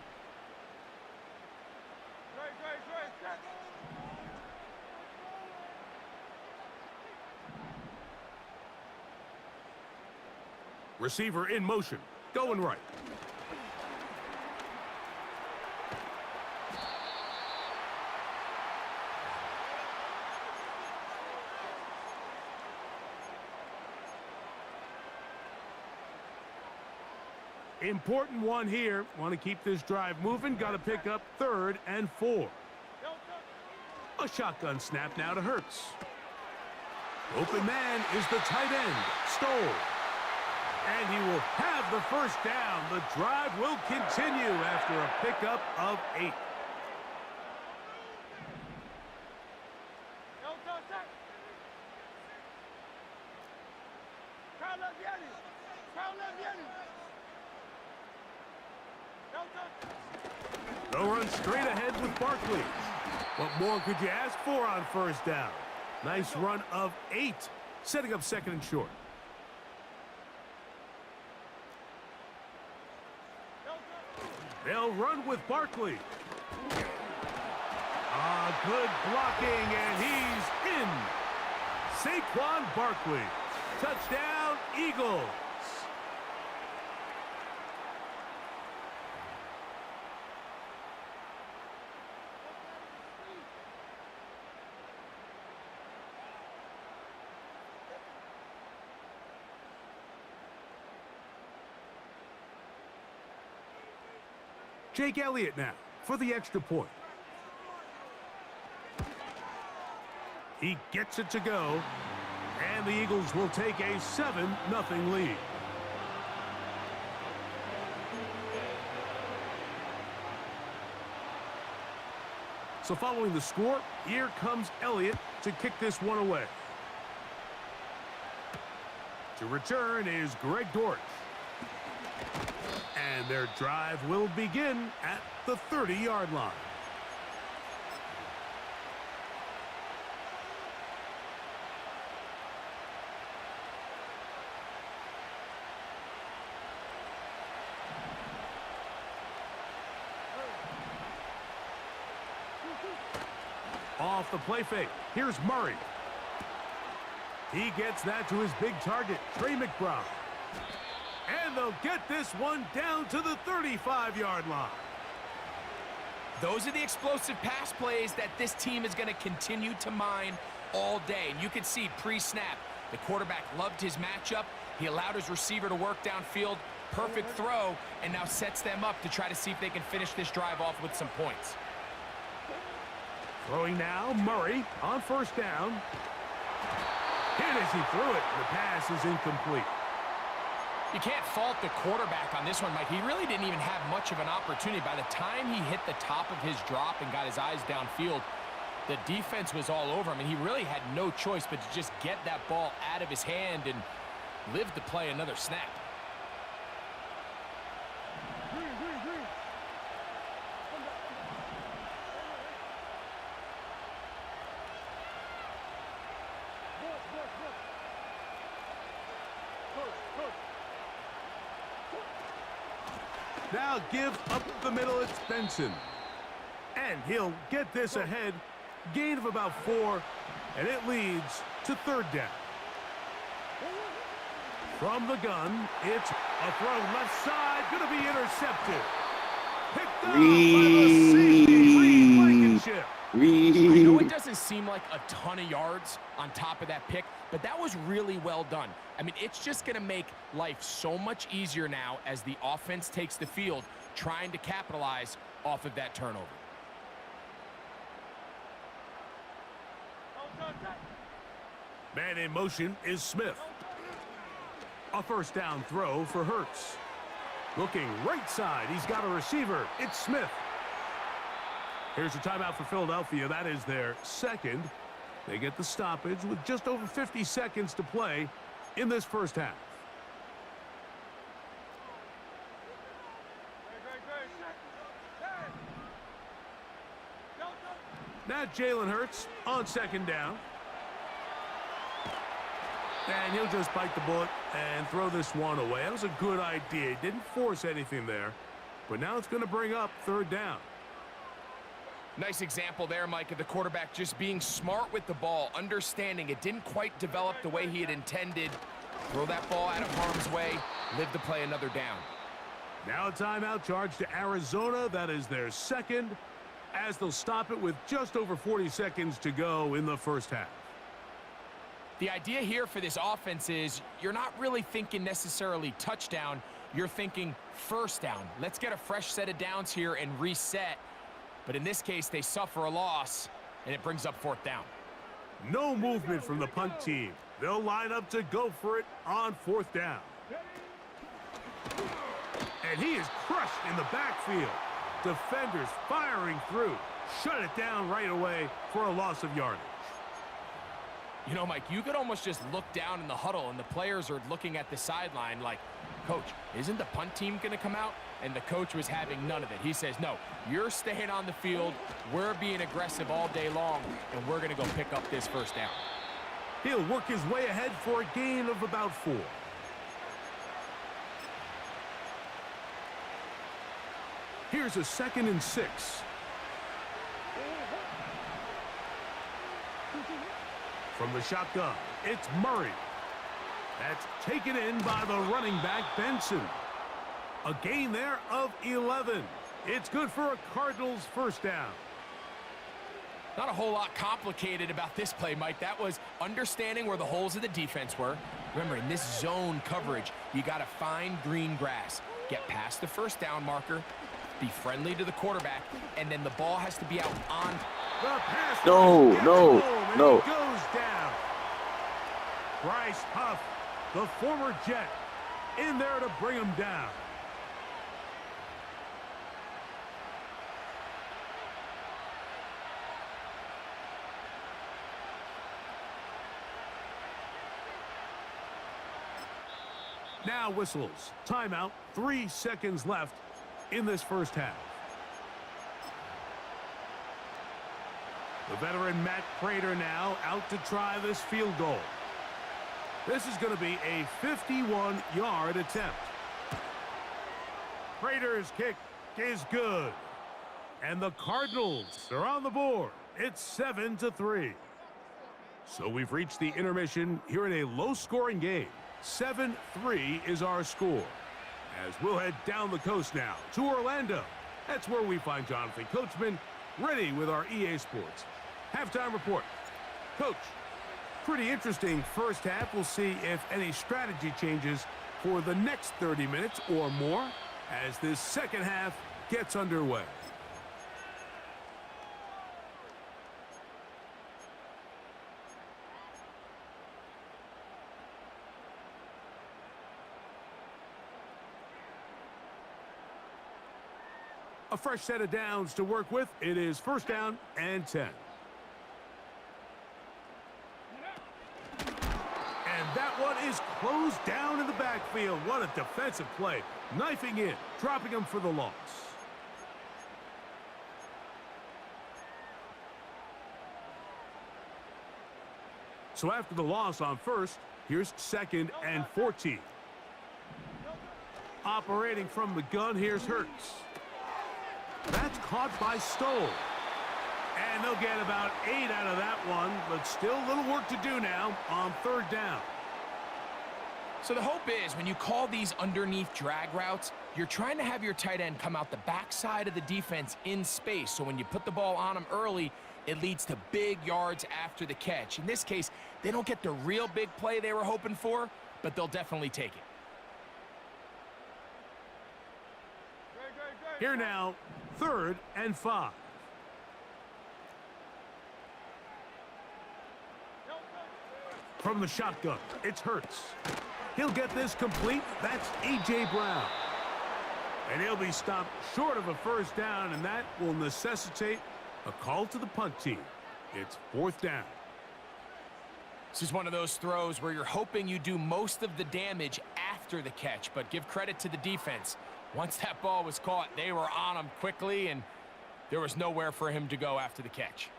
Receiver in motion, going right. Important one here. Want to keep this drive moving. Got to pick up 3rd and 4. A shotgun snap now to Hurts. Open man is the tight end, Stoll. And he will have the first down. The drive will continue after a pickup of 8. They'll run straight ahead with Barkley. What more could you ask for on first down? Nice run of 8, setting up 2nd and short. They'll run with Barkley. Good blocking, and he's in. Saquon Barkley. Touchdown, Eagles. Jake Elliott now for the extra point. He gets it to go, and the Eagles will take a 7-0 lead. So following the score, here comes Elliott to kick this one away. To return is Greg Dortch. And their drive will begin at the 30-yard line. Off the play fake, here's Murray. He gets that to his big target, Trey McBride. And they'll get this one down to the 35-yard line. Those are the explosive pass plays that this team is going to continue to mine all day. And you can see pre-snap, the quarterback loved his matchup. He allowed his receiver to work downfield. Perfect throw, and now sets them up to try to see if they can finish this drive off with some points. Throwing now, Murray on first down. Hit as he threw it. The pass is incomplete. You can't fault the quarterback on this one, Mike. He really didn't even have much of an opportunity. By the time he hit the top of his drop and got his eyes downfield, the defense was all over him, and he really had no choice but to just get that ball out of his hand and live to play another snap. Now give up the middle, it's Benson. And he'll get this ahead. Gain of about 4, and it leads to third down. From the gun, it's a throw left side, going to be intercepted. Picked up by the safety, Reed Blankenship. I know it doesn't seem like a ton of yards on top of that pick, but that was really well done. I mean, it's just going to make life so much easier now as the offense takes the field, trying to capitalize off of that turnover. Man in motion is Smith. A first down throw for Hurts. Looking right side, he's got a receiver. It's Smith. Here's a timeout for Philadelphia. That is their second. They get the stoppage with just over 50 seconds to play in this first half. Now Jalen Hurts on second down. And he'll just bite the bullet and throw this one away. That was a good idea. He didn't force anything there. But now it's going to bring up third down. Nice example there, Mike, of the quarterback just being smart with the ball, understanding it didn't quite develop the way he had intended. Throw that ball out of harm's way, live to play another down. Now a timeout charge to Arizona. That is their second, as they'll stop it with just over 40 seconds to go in the first half. The idea here for this offense is you're not really thinking necessarily touchdown. You're thinking first down. Let's get a fresh set of downs here and reset. But in this case, they suffer a loss, and it brings up fourth down. No movement from the punt team. They'll line up to go for it on fourth down. And he is crushed in the backfield. Defenders firing through. Shut it down right away for a loss of yardage. You know, Mike, you could almost just look down in the huddle, and the players are looking at the sideline like, Coach, isn't the punt team going to come out? And the coach was having none of it. He says, no, you're staying on the field. We're being aggressive all day long, and we're going to go pick up this first down. He'll work his way ahead for a gain of about 4. Here's a 2nd and 6. From the shotgun, it's Murray. That's taken in by the running back, Benson. A gain there of 11. It's good for a Cardinals first down. Not a whole lot complicated about this play, Mike. That was understanding where the holes of the defense were. Remember, in this zone coverage, you got to find green grass. Get past the first down marker, be friendly to the quarterback, and then the ball has to be out on. The pass No, gets no, home, and no. he goes down. Bryce Huff, the former Jet, in there to bring him down. Now whistles. Timeout. 3 seconds left in this first half. The veteran Matt Prater now out to try this field goal. This is going to be a 51-yard attempt. Prater's kick is good. And the Cardinals are on the board. It's 7-3. So we've reached the intermission here in a low-scoring game. 7-3 is our score. As we'll head down the coast now to Orlando. That's where we find Jonathan Coachman ready with our EA Sports halftime report. Coach, pretty interesting first half. We'll see if any strategy changes for the next 30 minutes or more as this second half gets underway. A fresh set of downs to work with. It is first down and 10. And that one is closed down in the backfield. What a defensive play. Knifing in, dropping him for the loss. So after the loss on first, here's 2nd and 14. Operating from the gun, here's Hurts. That's caught by Stoll. And they'll get about 8 out of that one, but still a little work to do now on third down. So the hope is when you call these underneath drag routes, you're trying to have your tight end come out the backside of the defense in space. So when you put the ball on him early, it leads to big yards after the catch. In this case, they don't get the real big play they were hoping for, but they'll definitely take it. Here now, 3rd and 5. From the shotgun, it's Hurts. He'll get this complete. That's A.J. Brown. And he'll be stopped short of a first down, and that will necessitate a call to the punt team. It's 4th down. This is one of those throws where you're hoping you do most of the damage after the catch, but give credit to the defense. Once that ball was caught, they were on him quickly, and there was nowhere for him to go after the catch.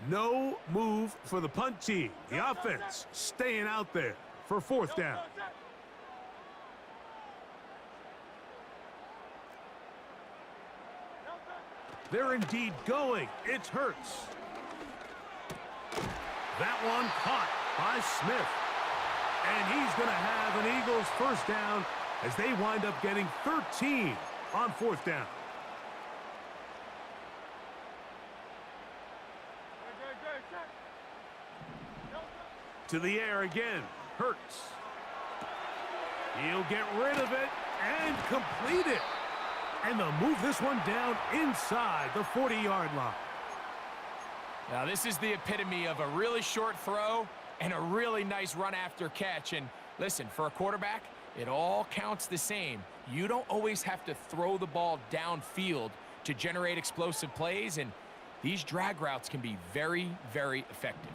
No move for the punt team. The offense staying out there for 4th down. They're indeed going. It's Hurts. That one caught by Smith. And he's going to have an Eagles first down as they wind up getting 13 on 4th down. To the air again. Hurts. He'll get rid of it and complete it. And they'll move this one down inside the 40-yard line. Now, this is the epitome of a really short throw and a really nice run after catch. And listen, for a quarterback, it all counts the same. You don't always have to throw the ball downfield to generate explosive plays, and these drag routes can be very, very effective.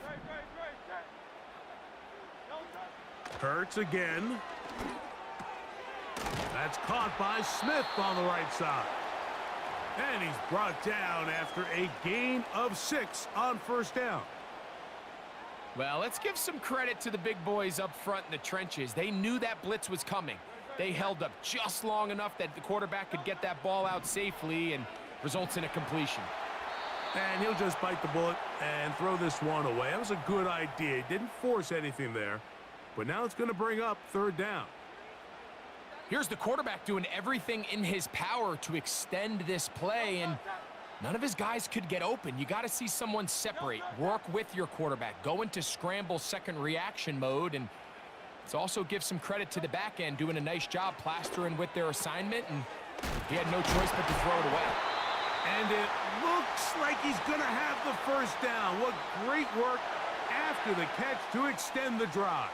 Hurts again. That's caught by Smith on the right side. And he's brought down after a gain of 6 on first down. Well, let's give some credit to the big boys up front in the trenches. They knew that blitz was coming. They held up just long enough that the quarterback could get that ball out safely and results in a completion. And he'll just bite the bullet and throw this one away. That was a good idea. He didn't force anything there. But now it's going to bring up 3rd down. Here's the quarterback doing everything in his power to extend this play, and none of his guys could get open. You got to see someone separate, work with your quarterback, go into scramble second reaction mode, and it's also give some credit to the back end doing a nice job plastering with their assignment and He had no choice but to throw it away. And it looks like he's going to have the first down. What great work after the catch to extend the drive.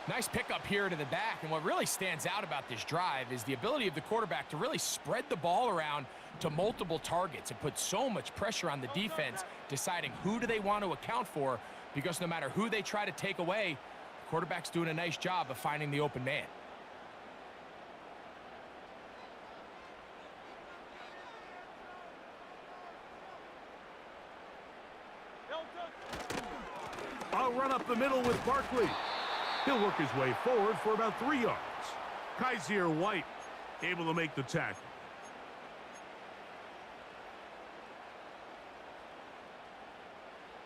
Nice pickup here to the back, and what really stands out about this drive is the ability of the quarterback to really spread the ball around to multiple targets and put so much pressure on the defense, deciding who do they want to account for, because no matter who they try to take away, the quarterback's doing a nice job of finding the open man. I'll run up the middle with Barkley. He'll work his way forward for about 3 yards. Kaiser White able to make the tackle.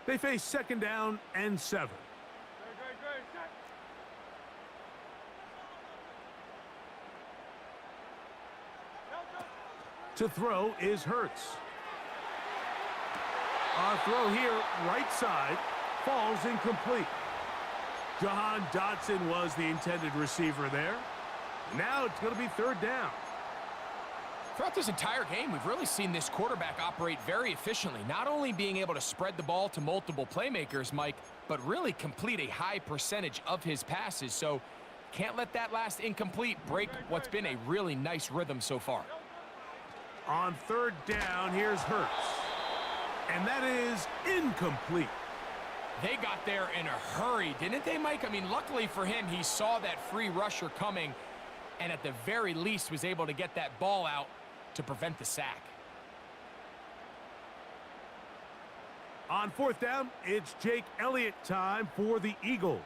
They face 2nd down and 7. To throw is Hurts. Our throw here, right side, falls incomplete. Jahan Dotson was the intended receiver there. Now it's going to be 3rd down. Throughout this entire game, we've really seen this quarterback operate very efficiently, not only being able to spread the ball to multiple playmakers, Mike, but really complete a high percentage of his passes. So can't let that last incomplete break what's been a really nice rhythm so far. On 3rd down, here's Hurts. And that is incomplete. They got there in a hurry, didn't they, Mike? I mean, luckily for him, he saw that free rusher coming and at the very least was able to get that ball out to prevent the sack. On 4th down, it's Jake Elliott time for the Eagles.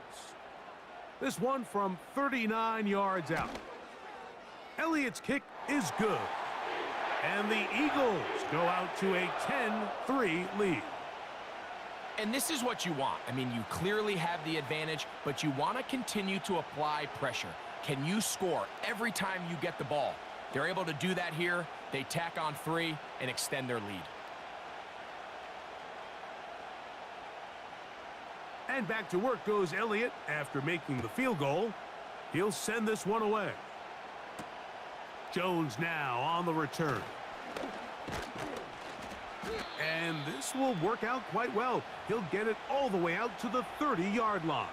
This one from 39 yards out. Elliott's kick is good. And the Eagles go out to a 10-3 lead. And this is what you want. I mean, you clearly have the advantage, but you want to continue to apply pressure. Can you score every time you get the ball? They're able to do that here. They tack on 3 and extend their lead. And back to work goes Elliott after making the field goal. He'll send this one away. Jones now on the return. And this will work out quite well. He'll get it all the way out to the 30-yard line.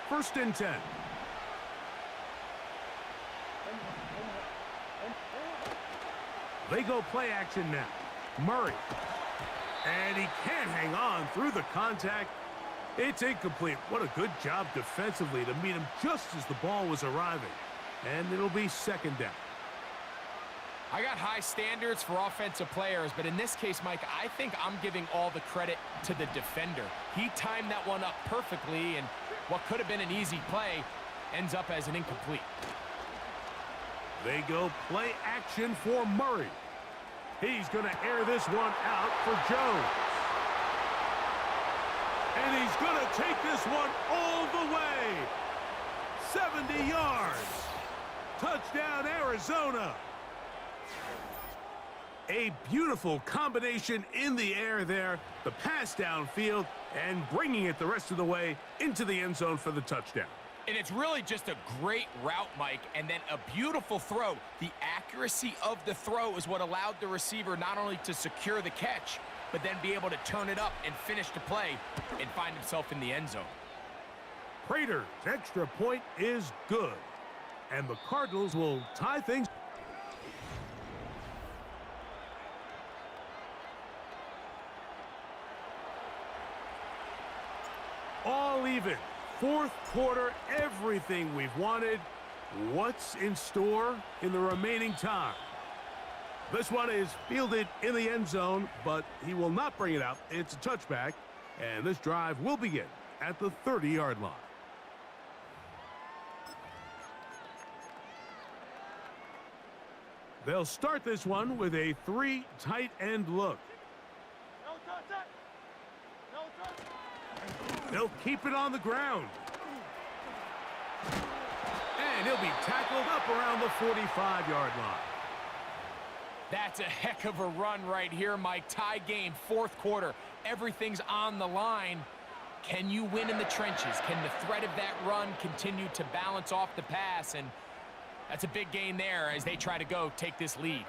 First and 10. They go play action now. Murray. And he can't hang on through the contact. It's incomplete. What a good job defensively to meet him just as the ball was arriving. And it'll be 2nd down. I got high standards for offensive players, but in this case, Mike, I think I'm giving all the credit to the defender. He timed that one up perfectly, and what could have been an easy play ends up as an incomplete. They go play action for Murray. He's going to air this one out for Jones. And he's going to take this one all the way. 70 yards. Touchdown, Arizona. A beautiful combination in the air there. The pass downfield and bringing it the rest of the way into the end zone for the touchdown. And it's really just a great route, Mike, and then a beautiful throw. The accuracy of the throw is what allowed the receiver not only to secure the catch, but then be able to turn it up and finish the play and find himself in the end zone. Prater's extra point is good. And the Cardinals will tie things. All even. 4th quarter, everything we've wanted. What's in store in the remaining time? This one is fielded in the end zone, but he will not bring it out. It's a touchback, and this drive will begin at the 30-yard line. They'll start this one with a 3 tight end look. They'll keep it on the ground. And he'll be tackled up around the 45-yard line. That's a heck of a run right here, Mike. Tie game, fourth quarter. Everything's on the line. Can you win in the trenches? Can the threat of that run continue to balance off the pass? And that's a big gain there as they try to take this lead.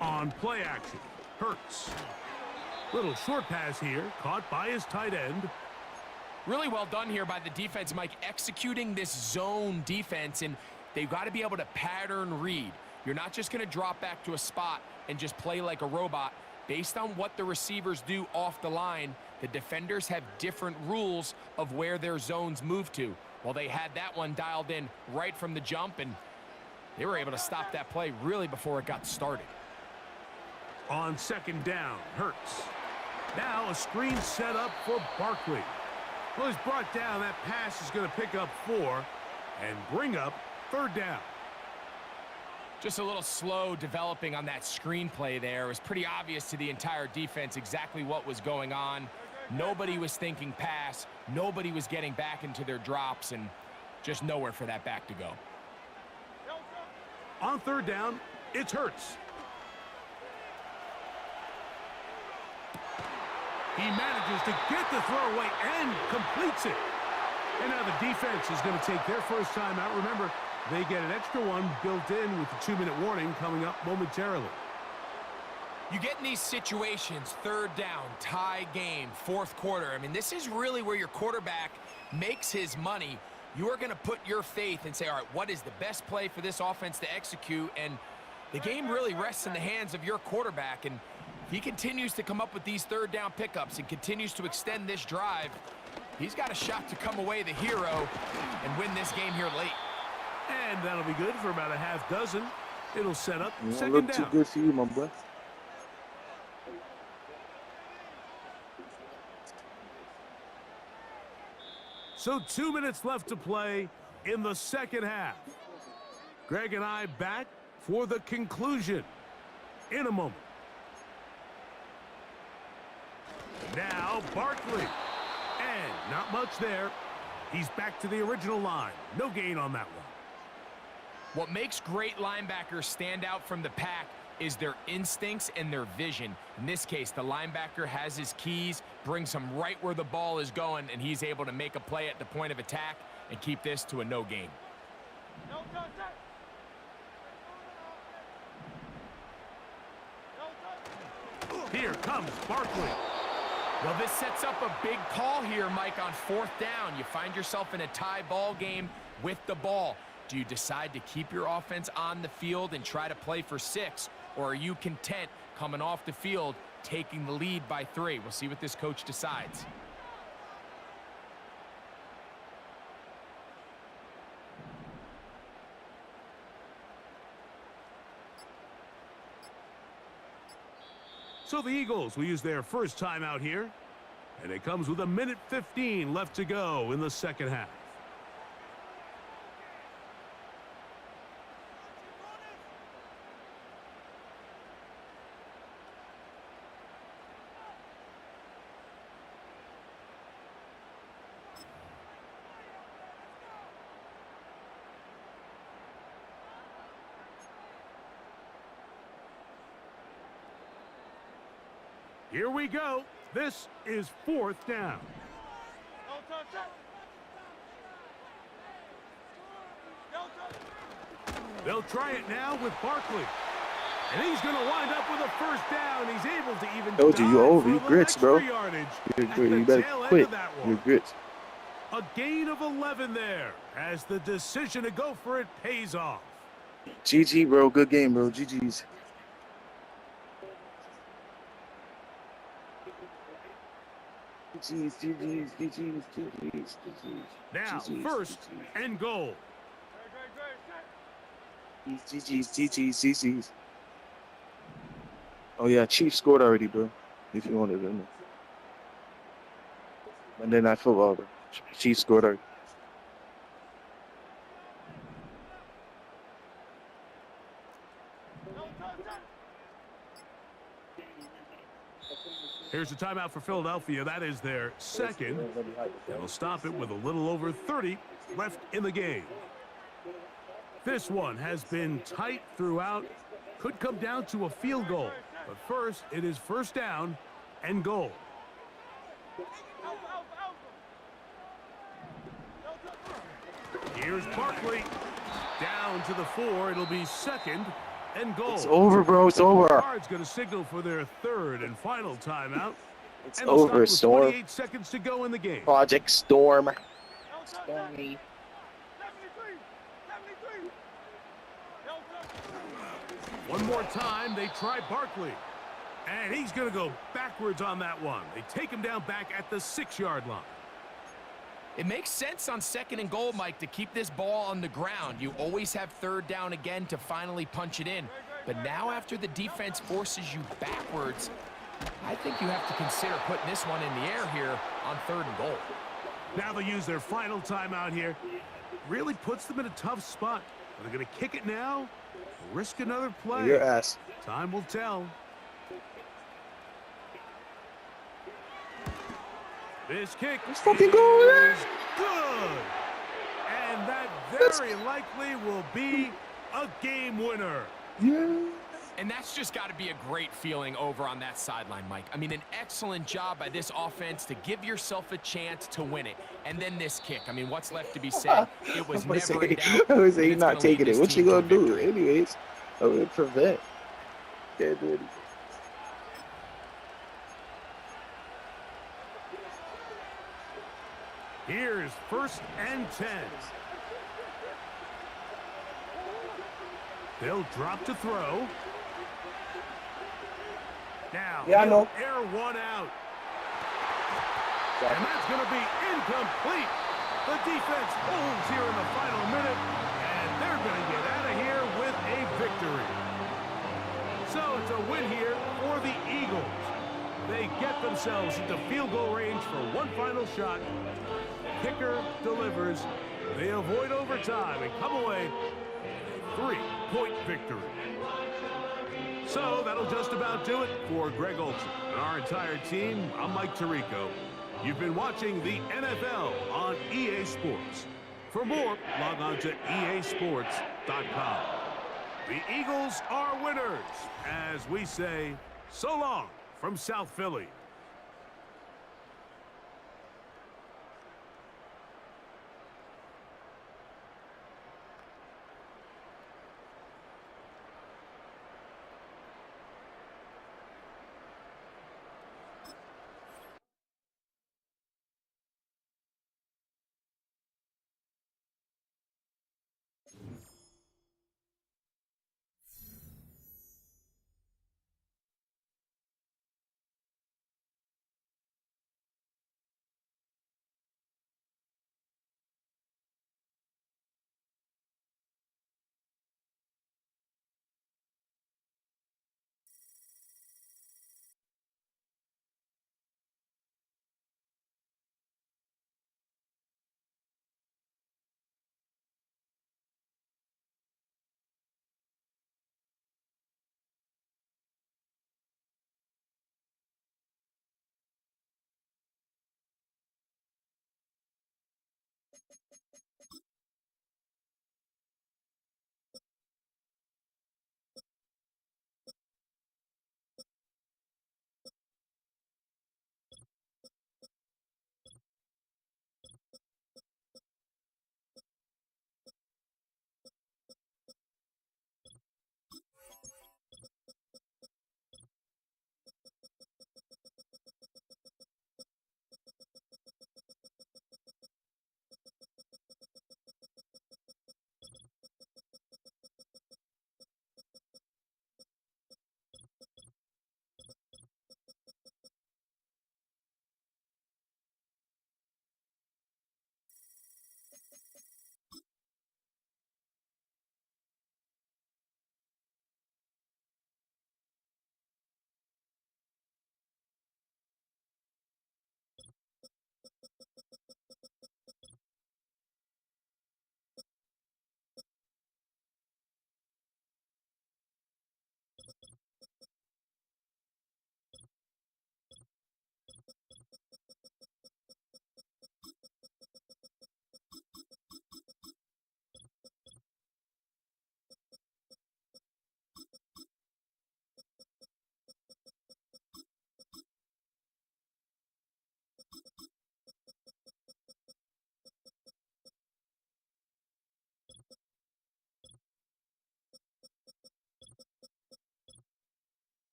On play action, Hurts. Little short pass here, caught by his tight end. Really well done here by the defense, Mike, executing this zone defense, and they've got to be able to pattern read. You're not just going to drop back to a spot and just play like a robot. Based on what the receivers do off the line, the defenders have different rules of where their zones move to. Well, they had that one dialed in right from the jump, and they were able to stop that play really before it got started. On second down, Hurts. Now a screen set up for Barkley. Well, he's brought down. That pass is going to pick up 4 and bring up third down. Just a little slow developing on that screenplay there. It was pretty obvious to the entire defense exactly what was going on. Nobody was thinking pass. Nobody was getting back into their drops, and just nowhere for that back to go. On third down, it's Hurts. He manages to get the throw away and completes it. And now the defense is going to take their first time out. Remember, they get an extra one built in with the 2-minute warning coming up momentarily. You get in these situations, third down, tie game, fourth quarter. I mean, this is really where your quarterback makes his money. You are going to put your faith and say, all right, what is the best play for this offense to execute? And the game really rests in the hands of your quarterback. And he continues to come up with these third down pickups and continues to extend this drive. He's got a shot to come away the hero and win this game here late. And that'll be good for about a half dozen. It'll set up second look down. too good for you, my boy. So 2 minutes left to play in the second half. Greg and I back for the conclusion in a moment. Now Barkley. And not much there. He's back to the original line. No gain on that one. What makes great linebackers stand out from the pack is their instincts and their vision. In this case, the linebacker has his keys, brings him right where the ball is going, and he's able to make a play at the point of attack and keep this to a no gain. Here comes Barkley. Well, this sets up a big call here, Mike, on fourth down. You find yourself in a tie ball game with the ball. Do you decide to keep your offense on the field and try to play for 6, or are you content coming off the field, taking the lead by 3? We'll see what this coach decides. So the Eagles will use their first timeout here. And it comes with 1:15 left to go in the second half. Here we go. This is fourth down. They'll try it now with Barkley. And he's going to wind up with a first down. He's able to even Told you, you over. You grits, bro. Yardage You better quit. You grits. A gain of 11 there as the decision to go for it pays off. GG, bro. Good game, bro. GG's. GG's. Now, first and goal. GG's. Oh, yeah. Chiefs scored already, bro. If you wanted to know. Monday Night Football, bro. Chiefs scored already. Here's a timeout for Philadelphia. That is their second. And will stop it with a little over 30 left in the game. This one has been tight throughout. Could come down to a field goal. But first, it is first down and goal. Here's Barkley. Down to the 4. It'll be second and goal. It's over, bro. It's over. Guard's going to signal for their third and final timeout. It's And they'll stop over, with Storm. 28 seconds to go in the game. Project Storm. Stormy. One more time, they try Barkley. And he's going to go backwards on that one. They take him down back at the 6-yard line. It makes sense on second and goal, Mike, to keep this ball on the ground. You always have third down again to finally punch it in. But now after the defense forces you backwards, I think you have to consider putting this one in the air here on third and goal. Now they'll use their final timeout here. Really puts them in a tough spot. Are they going to kick it now? Risk another play? Your ass. Time will tell. This kick is fucking going. good. And that very likely will be a game winner. Yeah. And that's just got to be a great feeling over on that sideline, Mike. I mean, an excellent job by this offense to give yourself a chance to win it. And then this kick. I mean, what's left to be said? It was never in doubt. I was saying and you're it's not gonna lead taking it. this What you team to gonna do? victory. Anyways, I would prevent. Can't do it. Here's first and 10. They'll drop to throw. Now, Yeah, I know. he'll air one out. And that's going to be incomplete. The defense holds here in the final minute, and they're going to get out of here with a victory. So it's a win here for the Eagles. They get themselves into field goal range for one final shot. Kicker delivers. They avoid overtime and come away with a 3-point victory. So that'll just about do it for Greg Olson and our entire team. I'm Mike Tirico. You've been watching the NFL on EA Sports. For more, log on to easports.com. The Eagles are winners, as we say, so long from South Philly.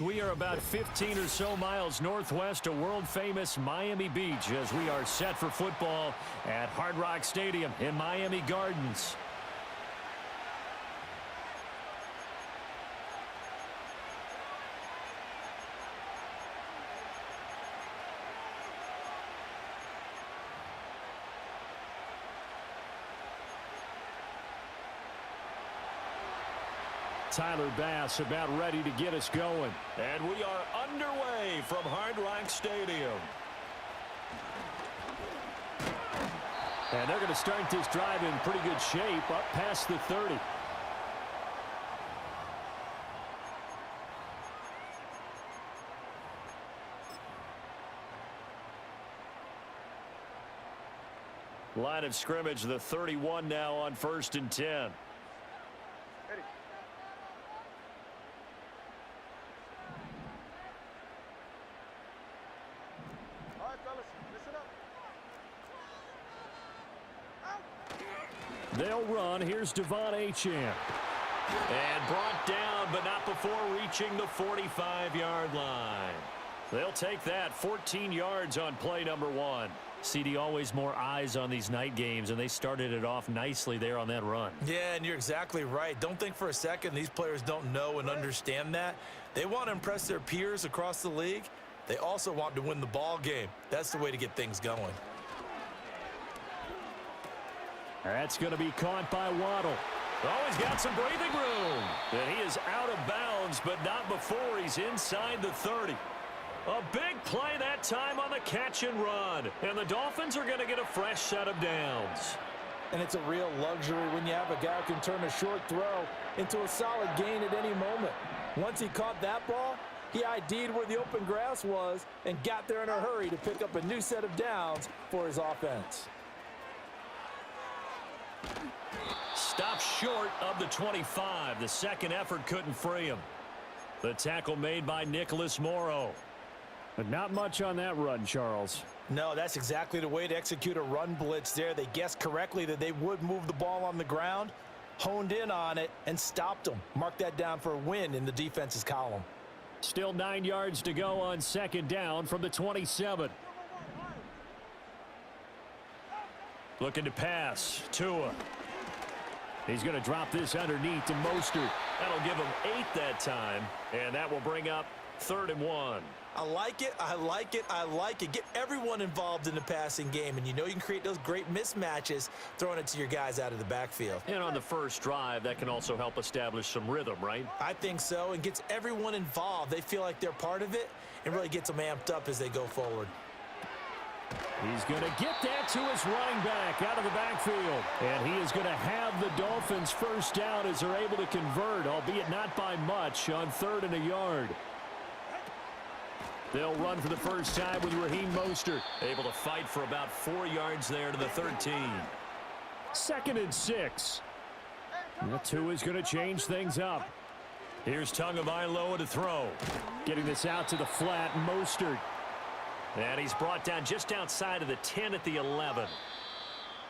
We are about 15 or so miles northwest of world-famous Miami Beach as we are set for football at Hard Rock Stadium in Miami Gardens. Tyler Bass about ready to get us going. And we are underway from Hard Rock Stadium. And they're going to start this drive in pretty good shape up past the 30. Line of scrimmage, the 31 now on 1st and 10. They'll run. Here's Devon Achane. And brought down, but not before reaching the 45-yard line. They'll take that 14 yards on play number 1. CD, always more eyes on these night games, and they started it off nicely there on that run. Yeah, and you're exactly right. Don't think for a second these players don't know and understand that. They want to impress their peers across the league. They also want to win the ball game. That's the way to get things going. That's going to be caught by Waddle. Oh, he's got some breathing room. And he is out of bounds, but not before he's inside the 30. A big play that time on the catch and run. And the Dolphins are going to get a fresh set of downs. And it's a real luxury when you have a guy who can turn a short throw into a solid gain at any moment. Once he caught that ball, he ID'd where the open grass was and got there in a hurry to pick up a new set of downs for his offense. Stopped short of the 25. The second effort couldn't free him. The tackle made by Nicholas Morrow. But not much on that run, Charles. No, that's exactly the way to execute a run blitz there. They guessed correctly that they would move the ball on the ground, honed in on it, and stopped them. Mark that down for a win in the defense's column. Still 9 yards to go on second down from the 27. Looking to pass. Tua. He's going to drop this underneath to Mostert. That'll give him 8 that time, and that will bring up 3rd and 1. I like it. I like it. I like it. Get everyone involved in the passing game, and you know you can create those great mismatches throwing it to your guys out of the backfield. And on the first drive, that can also help establish some rhythm, right? I think so, and gets everyone involved. They feel like they're part of it and really gets them amped up as they go forward. He's going to get that to his running back out of the backfield. And he is going to have the Dolphins first down as they're able to convert, albeit not by much, on 3rd and a yard. They'll run for the first time with Raheem Mostert. Able to fight for about 4 yards there to the 13. 2nd and 6. That Tua is going to change things up. Here's Tagovailoa to throw. Getting this out to the flat, Mostert. And he's brought down just outside of the 10 at the 11.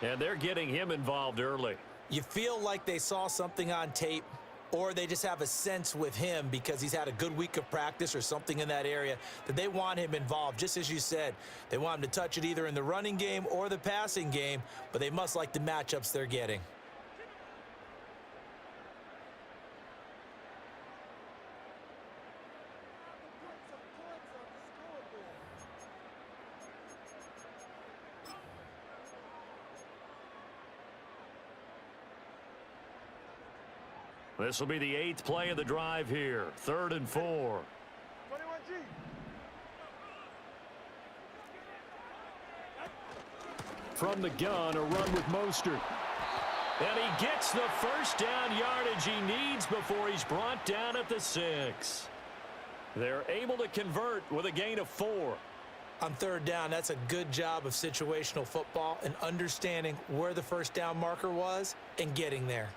And they're getting him involved early. You feel like they saw something on tape, or they just have a sense with him because he's had a good week of practice or something in that area that they want him involved. Just as you said, they want him to touch it either in the running game or the passing game, but they must like the matchups they're getting. This will be the 8th play of the drive here. 3rd and 4. From the gun, a run with Mostert. And he gets the first down yardage he needs before he's brought down at the 6. They're able to convert with a gain of 4. On 3rd down, that's a good job of situational football and understanding where the first down marker was and getting there.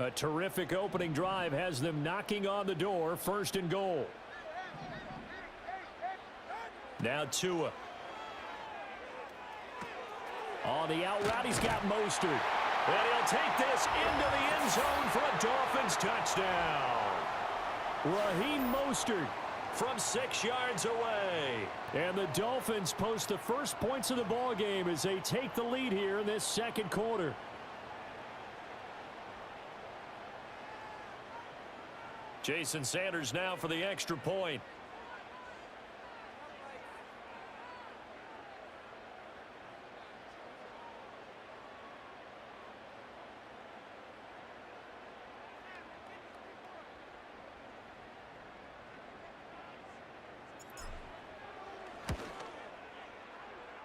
A terrific opening drive has them knocking on the door. 1st and goal. Now Tua. On the out route, he's got Mostert. And he'll take this into the end zone for a Dolphins touchdown. Raheem Mostert from 6 yards away. And the Dolphins post the first points of the ball game as they take the lead here in this second quarter. Jason Sanders now for the extra point.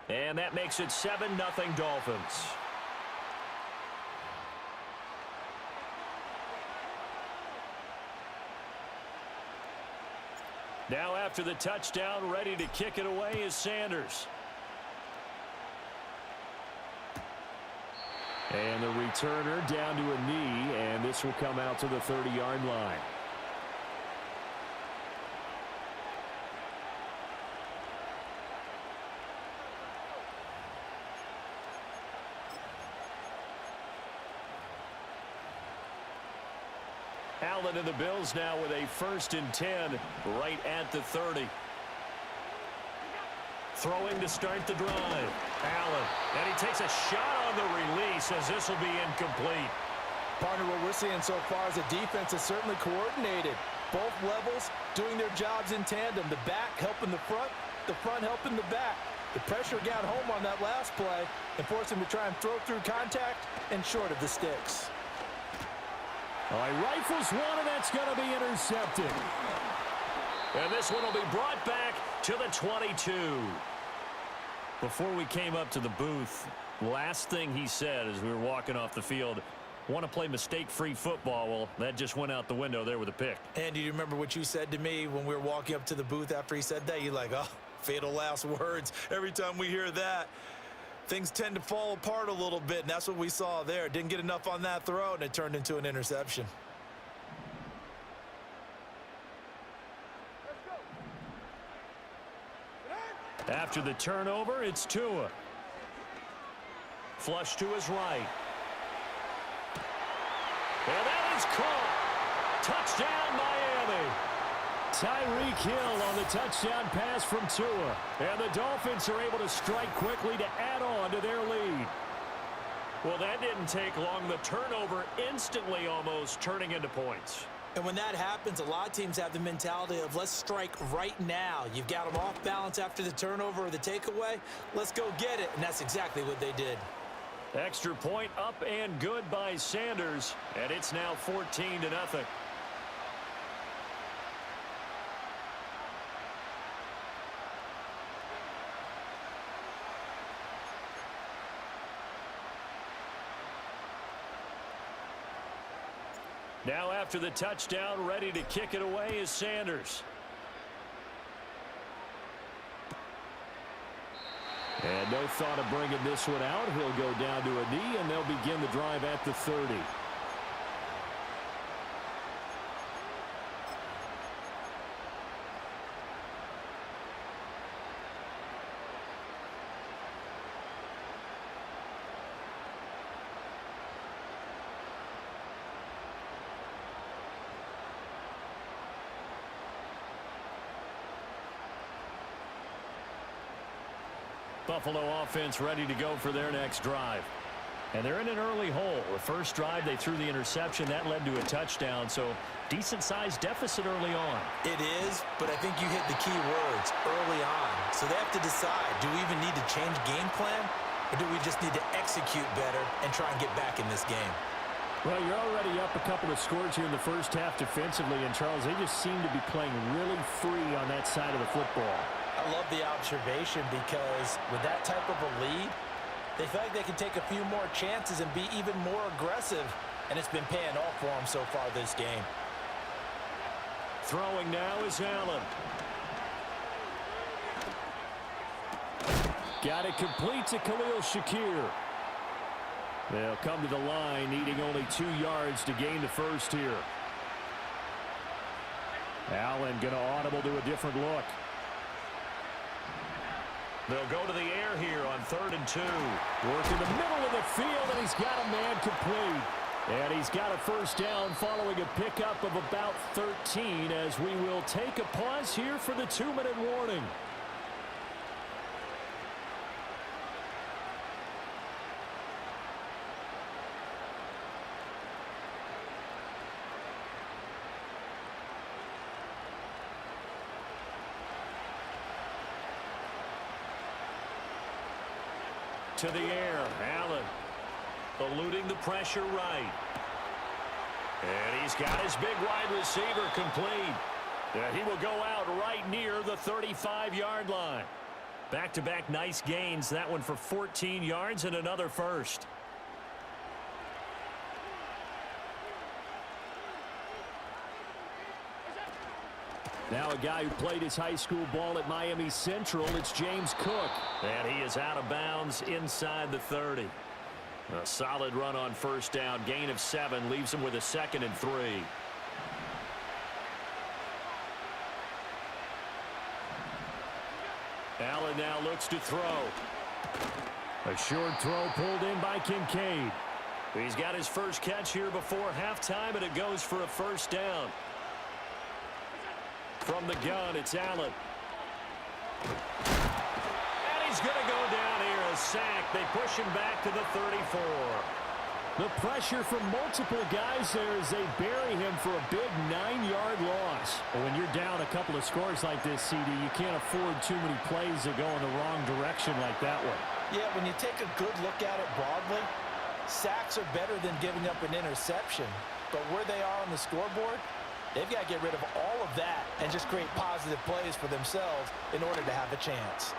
And that makes it 7-0 Dolphins. Now after the touchdown, ready to kick it away is Sanders. And the returner down to a knee, and this will come out to the 30-yard line. Allen and the Bills now with a 1st and 10 right at the 30. Throwing to start the drive. Allen, and he takes a shot on the release as this will be incomplete. Partner, what we're seeing so far is the defense is certainly coordinated. Both levels doing their jobs in tandem. The back helping the front helping the back. The pressure got home on that last play and forced him to try and throw through contact and short of the sticks. All right, rifles one, and that's going to be intercepted. And this one will be brought back to the 22. Before we came up to the booth, last thing he said as we were walking off the field, want to play mistake-free football. Well, that just went out the window there with a pick. And do you remember what you said to me when we were walking up to the booth after he said that? You're like, oh, fatal last words. Every time we hear that, things tend to fall apart a little bit, and that's what we saw there. Didn't get enough on that throw, and it turned into an interception. After the turnover, it's Tua. Flush to his right. And that is caught. Touchdown, Miami. Tyreek Hill on the touchdown pass from Tua. And the Dolphins are able to strike quickly to add on to their lead. Well, that didn't take long. The turnover instantly almost turning into points. And when that happens, a lot of teams have the mentality of let's strike right now. You've got them off balance after the turnover or the takeaway. Let's go get it. And that's exactly what they did. Extra point up and good by Sanders. And it's now 14-0. Now after the touchdown, ready to kick it away is Sanders. And no thought of bringing this one out. He'll go down to a knee, and they'll begin the drive at the 30. Buffalo offense ready to go for their next drive. And they're in an early hole. The first drive, they threw the interception. That led to a touchdown, so decent-sized deficit early on. It is, but I think you hit the key words, early on. So they have to decide, do we even need to change game plan, or do we just need to execute better and try and get back in this game? Well, you're already up a couple of scores here in the first half defensively, and Charles, they just seem to be playing really free on that side of the football. I love the observation because with that type of a lead, they feel like they can take a few more chances and be even more aggressive, and it's been paying off for them so far this game. Throwing now is Allen. Got it complete to Khalil Shakir. They'll come to the line, needing only 2 yards to gain the first here. Allen going to audible to a different look. They'll go to the air here on 3rd and 2. Work in the middle of the field, and he's got a man complete. And he's got a first down following a pickup of about 13 as we will take a pause here for the 2-minute warning. To the air, Allen eluding the pressure right. And he's got his big wide receiver complete. He will go out right near the 35-yard line. Back-to-back nice gains. That one for 14 yards and another first. Now a guy who played his high school ball at Miami Central, it's James Cook. And he is out of bounds inside the 30. A solid run on first down. Gain of 7 leaves him with a 2nd and 3. Allen now looks to throw. A short throw pulled in by Kincaid. He's got his first catch here before halftime, and it goes for a first down. From the gun, it's Allen. And he's going to go down here, a sack. They push him back to the 34. The pressure from multiple guys there as they bury him for a big 9-yard loss. When you're down a couple of scores like this, CD, you can't afford too many plays that go in the wrong direction like that one. Yeah, when you take a good look at it broadly, sacks are better than giving up an interception. But where they are on the scoreboard, they've got to get rid of all of that and just create positive plays for themselves in order to have a chance.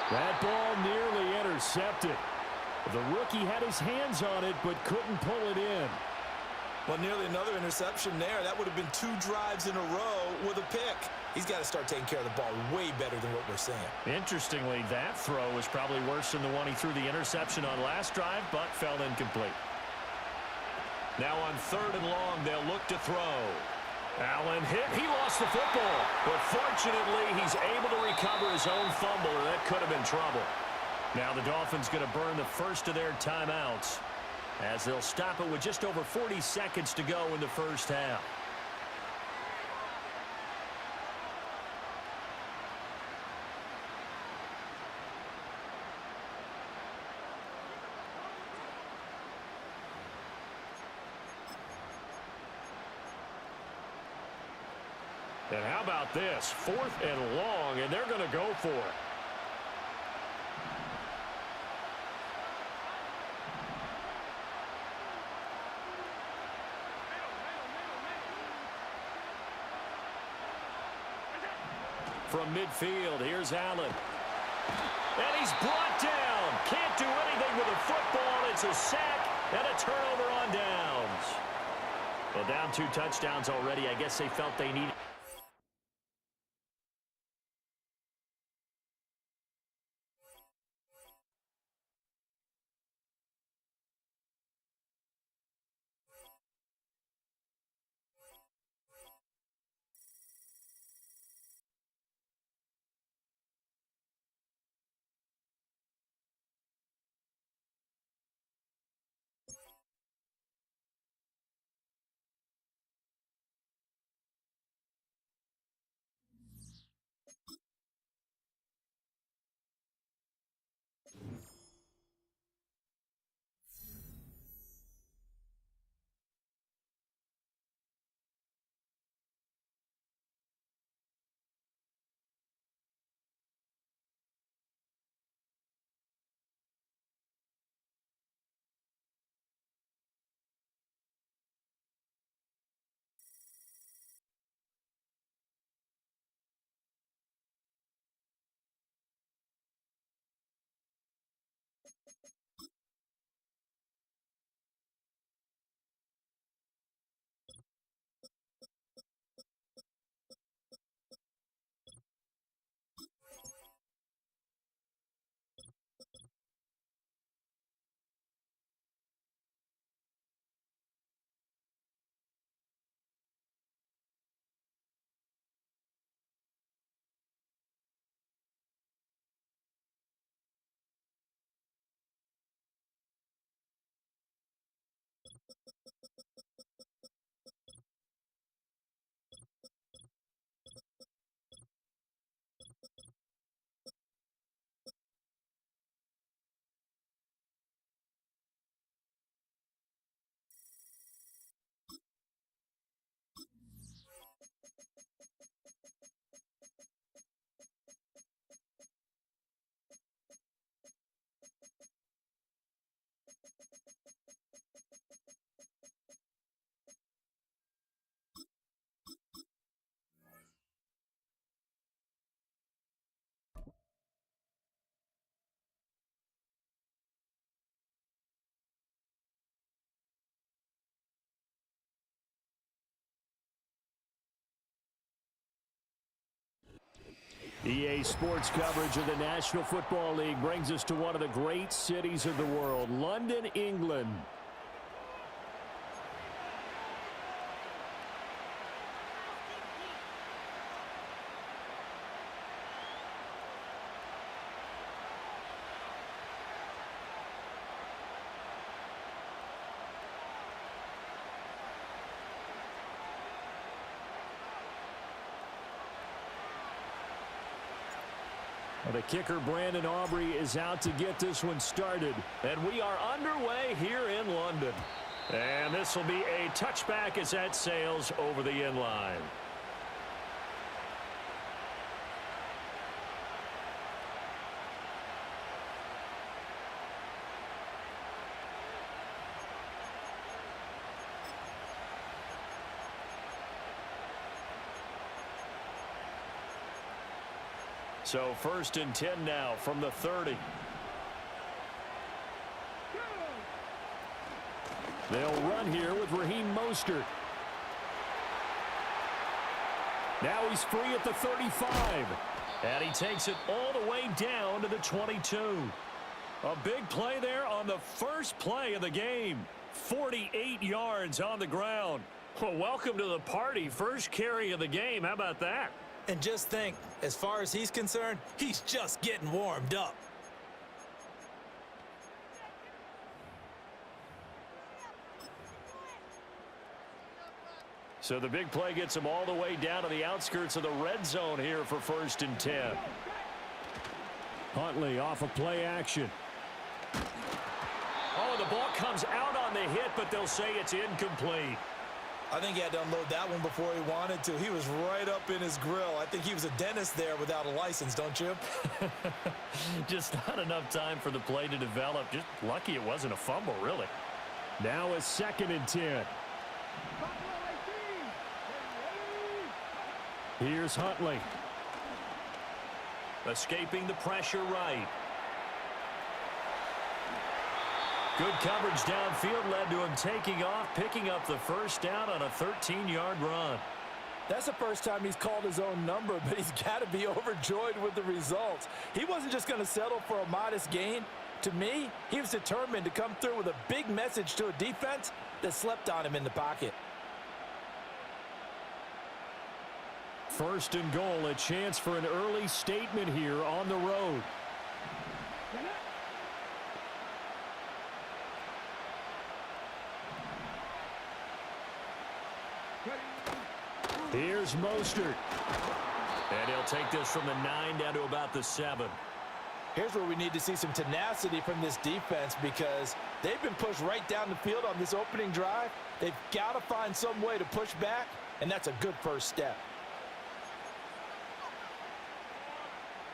That ball nearly intercepted. The rookie had his hands on it but couldn't pull it in. Well, nearly another interception there. That would have been 2 drives in a row with a pick. He's got to start taking care of the ball way better than what we're seeing. Interestingly, that throw was probably worse than the one he threw the interception on last drive, but fell incomplete. Now on 3rd and long, they'll look to throw. Allen hit. He lost the football. But fortunately, he's able to recover his own fumble, or that could have been trouble. Now the Dolphins going to burn the first of their timeouts as they'll stop it with just over 40 seconds to go in the first half. And how about this? 4th and long, and they're going to go for it. From midfield, here's Allen. And he's brought down. Can't do anything with a football. It's a sack and a turnover on downs. Well, down 2 touchdowns already. I guess they felt they needed. EA Sports coverage of the National Football League brings us to one of the great cities of the world, London, England. The kicker, Brandon Aubrey, is out to get this one started. And we are underway here in London. And this will be a touchback as that sails over the end line. So 1st and 10 now from the 30. They'll run here with Raheem Mostert. Now he's free at the 35. And he takes it all the way down to the 22. A big play there on the first play of the game. 48 yards on the ground. Well, welcome to the party. First carry of the game. How about that? And just think, as far as he's concerned, he's just getting warmed up. So the big play gets him all the way down to the outskirts of the red zone here for 1st and 10. Huntley off of play action. Oh, the ball comes out on the hit, but they'll say it's incomplete. I think he had to unload that one before he wanted to. He was right up in his grill. I think he was a dentist there without a license, don't you? Just not enough time for the play to develop. Just lucky it wasn't a fumble, really. Now a 2nd and 10. Here's Huntley. Escaping the pressure right. Good coverage downfield led to him taking off, picking up the first down on a 13-yard run. That's the first time he's called his own number, but he's got to be overjoyed with the results. He wasn't just going to settle for a modest gain. To me, he was determined to come through with a big message to a defense that slept on him in the pocket. 1st and goal, a chance for an early statement here on the road. Here's Mostert. And he'll take this from the 9 down to about the 7. Here's where we need to see some tenacity from this defense because they've been pushed right down the field on this opening drive. They've got to find some way to push back, and that's a good first step.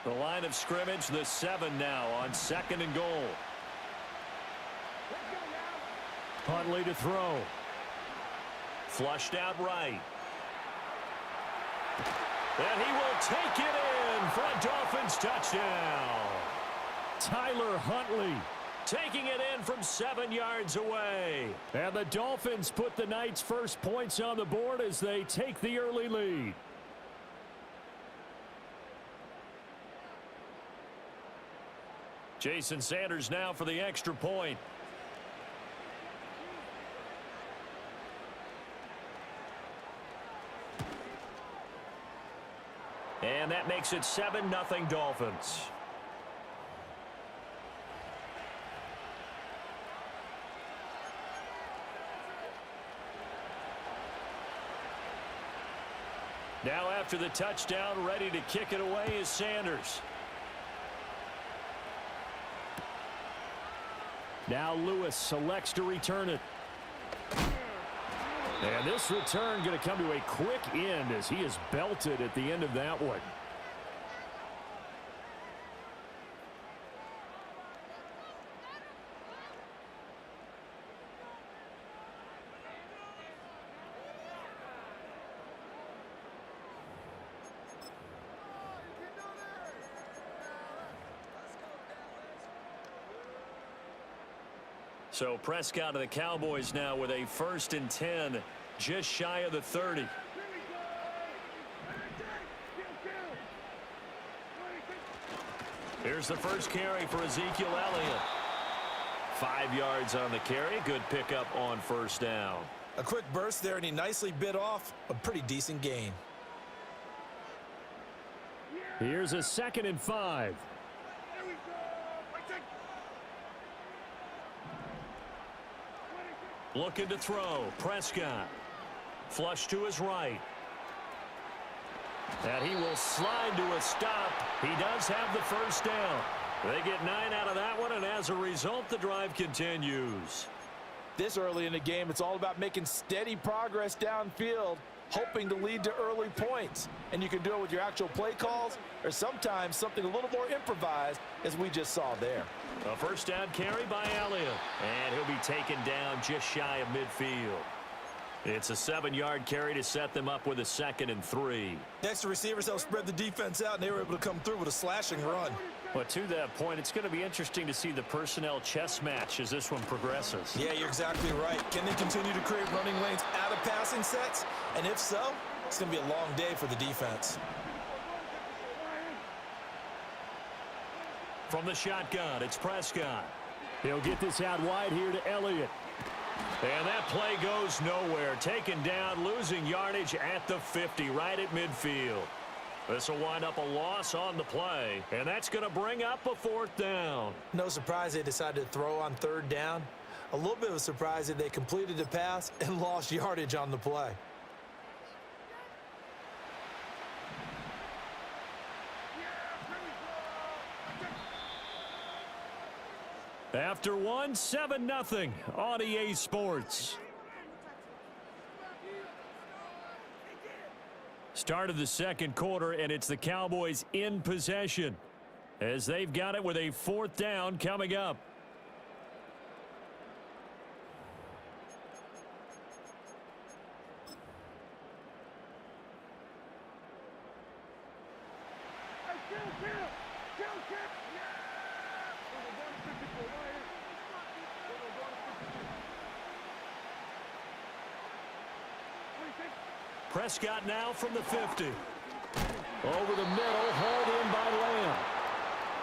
The line of scrimmage, the 7 now on 2nd and goal. Huntley to throw. Flushed out right. And he will take it in for a Dolphins touchdown. Tyler Huntley taking it in from 7 yards away. And the Dolphins put the Knights' first points on the board as they take the early lead. Jason Sanders now for the extra point. And that makes it 7-0 Dolphins. Now after the touchdown, ready to kick it away is Sanders. Now Lewis selects to return it. And this return going to come to a quick end as he is belted at the end of that one. So Prescott of the Cowboys now with a 1st and 10, just shy of the 30. Here's the first carry for Ezekiel Elliott. 5 yards on the carry. Good pickup on first down. A quick burst there, and he nicely bit off a pretty decent gain. Here's a 2nd and 5. Looking to throw. Prescott. Flush to his right. And he will slide to a stop. He does have the first down. They get 9 out of that one, and as a result, the drive continues. This early in the game, it's all about making steady progress downfield, hoping to lead to early points. And you can do it with your actual play calls or sometimes something a little more improvised, as we just saw there. A first down carry by Elliott. And he'll be taken down just shy of midfield. It's a 7-yard carry to set them up with a 2nd and 3. Next, the receivers helped spread the defense out, and they were able to come through with a slashing run. But to that point, it's going to be interesting to see the personnel chess match as this one progresses. Yeah, you're exactly right. Can they continue to create running lanes out of passing sets? And if so, it's going to be a long day for the defense. From the shotgun, it's Prescott. He'll get this out wide here to Elliott. And that play goes nowhere. Taken down, losing yardage at the 50, right at midfield. This will wind up a loss on the play, and that's going to bring up a 4th down. No surprise they decided to throw on 3rd down. A little bit of a surprise that they completed the pass and lost yardage on the play. After one, 7-0 on EA Sports. Start of the 2nd quarter, and it's the Cowboys in possession as they've got it with a 4th down coming up. Prescott now from the 50. Over the middle, hauled in by Lamb.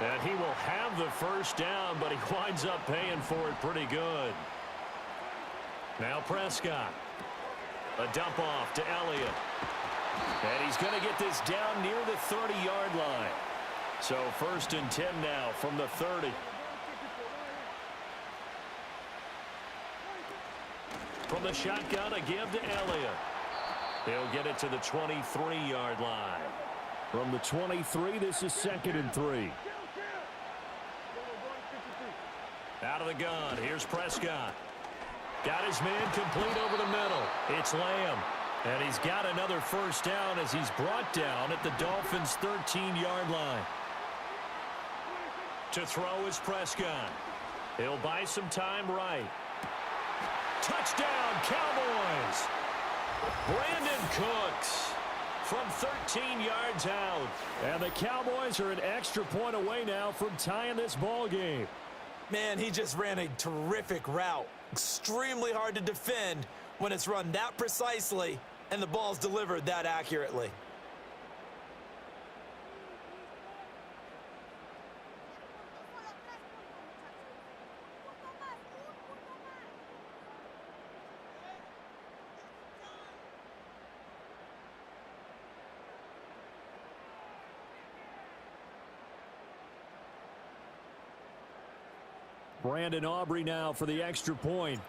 And he will have the first down, but he winds up paying for it pretty good. Now Prescott. A dump off to Elliott. And he's going to get this down near the 30-yard line. So 1st and 10 now from the 30. From the shotgun, a give to Elliott. He'll get it to the 23-yard line. From the 23, this is 2nd and 3. Out of the gun, here's Prescott. Got his man complete over the middle. It's Lamb. And he's got another first down as he's brought down at the Dolphins' 13-yard line. To throw is Prescott. He'll buy some time right. Touchdown, Cowboys! Brandon Cooks from 13 yards out. And the Cowboys are an extra point away now from tying this ball game. Man, he just ran a terrific route. Extremely hard to defend when it's run that precisely and the ball's delivered that accurately. Brandon Aubrey now for the extra point.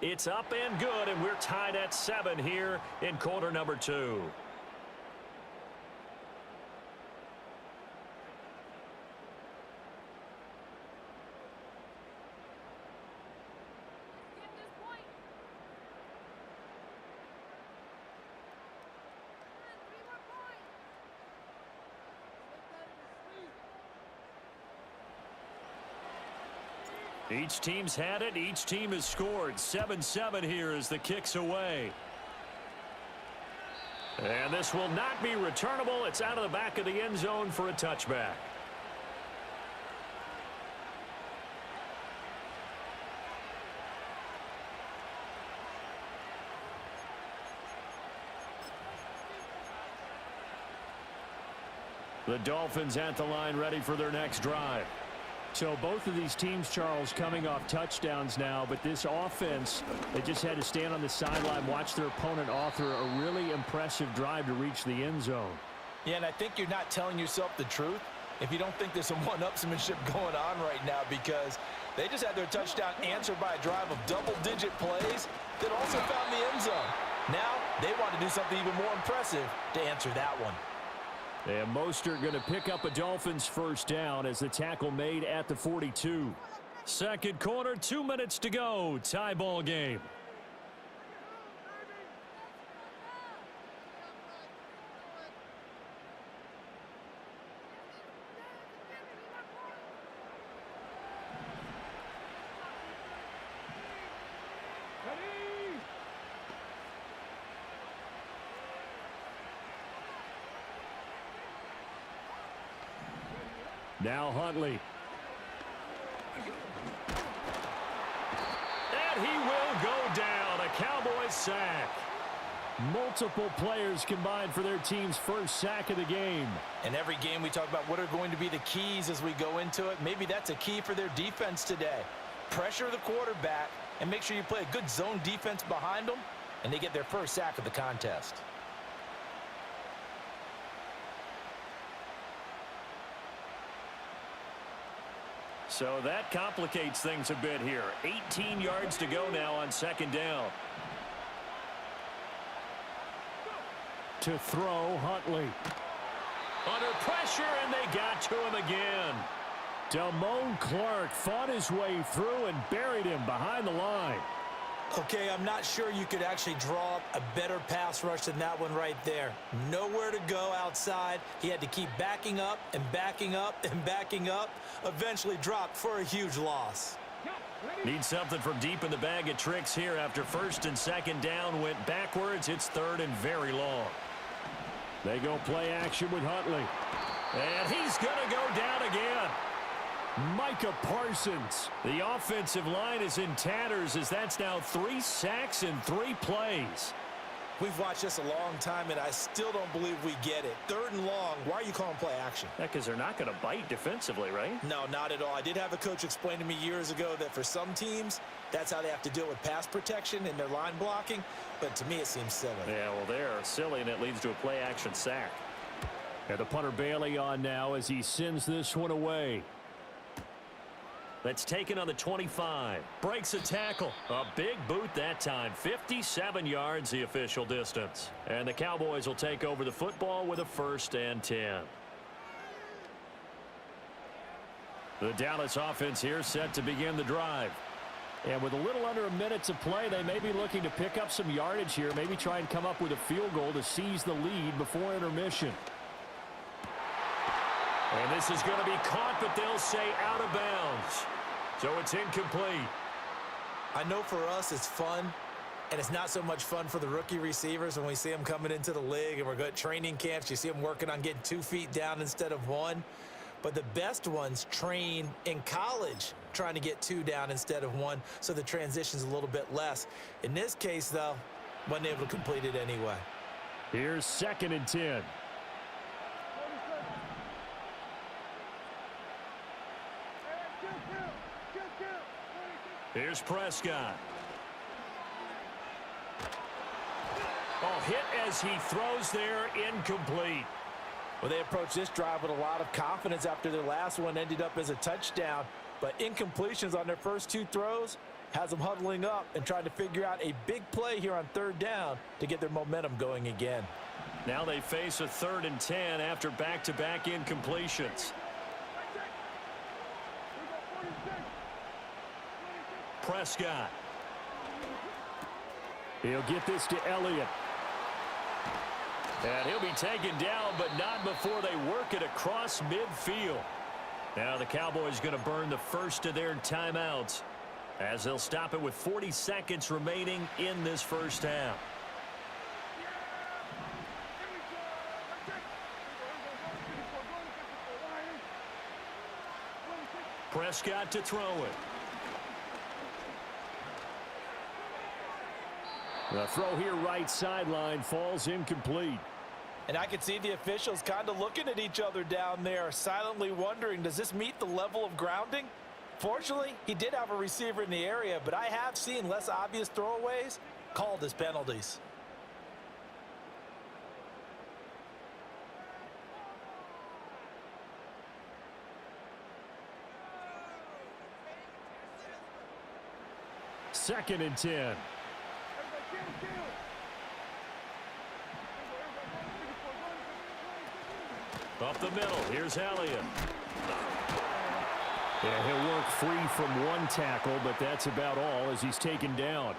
It's up and good, and we're tied at 7 here in quarter number 2. Each team's had it. Each team has scored. 7-7 here as the kick's away. And this will not be returnable. It's out of the back of the end zone for a touchback. The Dolphins at the line ready for their next drive. So both of these teams, Charles, coming off touchdowns now, but this offense, they just had to stand on the sideline, watch their opponent author a really impressive drive to reach the end zone. Yeah, and I think you're not telling yourself the truth if you don't think there's some one-upsmanship going on right now, because they just had their touchdown answered by a drive of double-digit plays that also found the end zone. Now they want to do something even more impressive to answer that one. And Mostert going to pick up a Dolphins first down as the tackle made at the 42. Second quarter, 2 minutes to go. Tie ball game. Now Huntley. And he will go down. A Cowboys sack. Multiple players combined for their team's first sack of the game. And every game we talk about what are going to be the keys as we go into it. Maybe that's a key for their defense today. Pressure the quarterback and make sure you play a good zone defense behind them, and they get their first sack of the contest. So that complicates things a bit here. 18 yards to go now on second down. To throw, Huntley. Under pressure, and they got to him again. Damone Clark fought his way through and buried him behind the line. Okay, I'm not sure you could actually draw up a better pass rush than that one right there. Nowhere to go outside. He had to keep backing up and backing up and backing up. Eventually dropped for a huge loss. Need something from deep in the bag of tricks here after first and second down went backwards. It's third and very long. They go play action with Huntley. And he's going to go down again. Micah Parsons. The offensive line is in tatters as that's now 3 sacks in 3 plays. We've watched this a long time, and I still don't believe we get it. Third and long, why are you calling play action? Yeah, because they're not going to bite defensively, right? No, not at all. I did have a coach explain to me years ago that for some teams, that's how they have to deal with pass protection and their line blocking. But to me, it seems silly. Yeah, well, they're silly, and it leads to a play action sack. And the punter Bailey on now as he sends this one away. That's taken on the 25. Breaks a tackle. A big boot that time. 57 yards the official distance. And the Cowboys will take over the football with a 1st and 10. The Dallas offense here set to begin the drive. And with a little under a minute to play, they may be looking to pick up some yardage here. Maybe try and come up with a field goal to seize the lead before intermission. And this is going to be caught, but they'll say out of bounds. So it's incomplete. I know for us it's fun, and it's not so much fun for the rookie receivers when we see them coming into the league and we're good training camps. You see them working on getting 2 feet down instead of 1. But the best ones train in college trying to get 2 down instead of 1, so the transition's a little bit less. In this case, though, wasn't able to complete it anyway. Here's 2nd and 10. Here's Prescott. Oh, hit as he throws there, incomplete. Well, they approached this drive with a lot of confidence after their last one ended up as a touchdown. But incompletions on their first 2 throws has them huddling up and trying to figure out a big play here on 3rd down to get their momentum going again. Now they face a 3rd and 10 after back-to-back incompletions. Prescott. He'll get this to Elliott. And he'll be taken down, but not before they work it across midfield. Now the Cowboys going to burn the first of their timeouts as they'll stop it with 40 seconds remaining in this first half. Prescott to throw it. The throw here right sideline falls incomplete. And I could see the officials kind of looking at each other down there, silently wondering, does this meet the level of grounding? Fortunately, he did have a receiver in the area, but I have seen less obvious throwaways called as penalties. Second and 10. Up the middle, here's Elliott. Yeah, he'll work free from one tackle, but that's about all as he's taken down.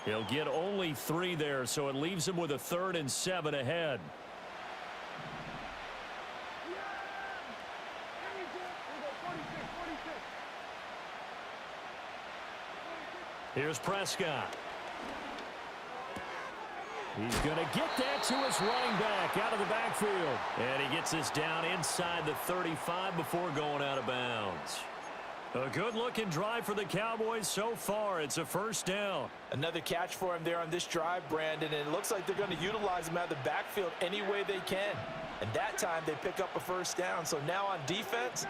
He'll get only 3 there, so it leaves him with a 3rd and 7 ahead. Here's Prescott. He's going to get that to his running back out of the backfield. And he gets this down inside the 35 before going out of bounds. A good-looking drive for the Cowboys so far. It's a first down. Another catch for him there on this drive, Brandon, and it looks like they're going to utilize him out of the backfield any way they can. And that time they pick up a first down. So now on defense,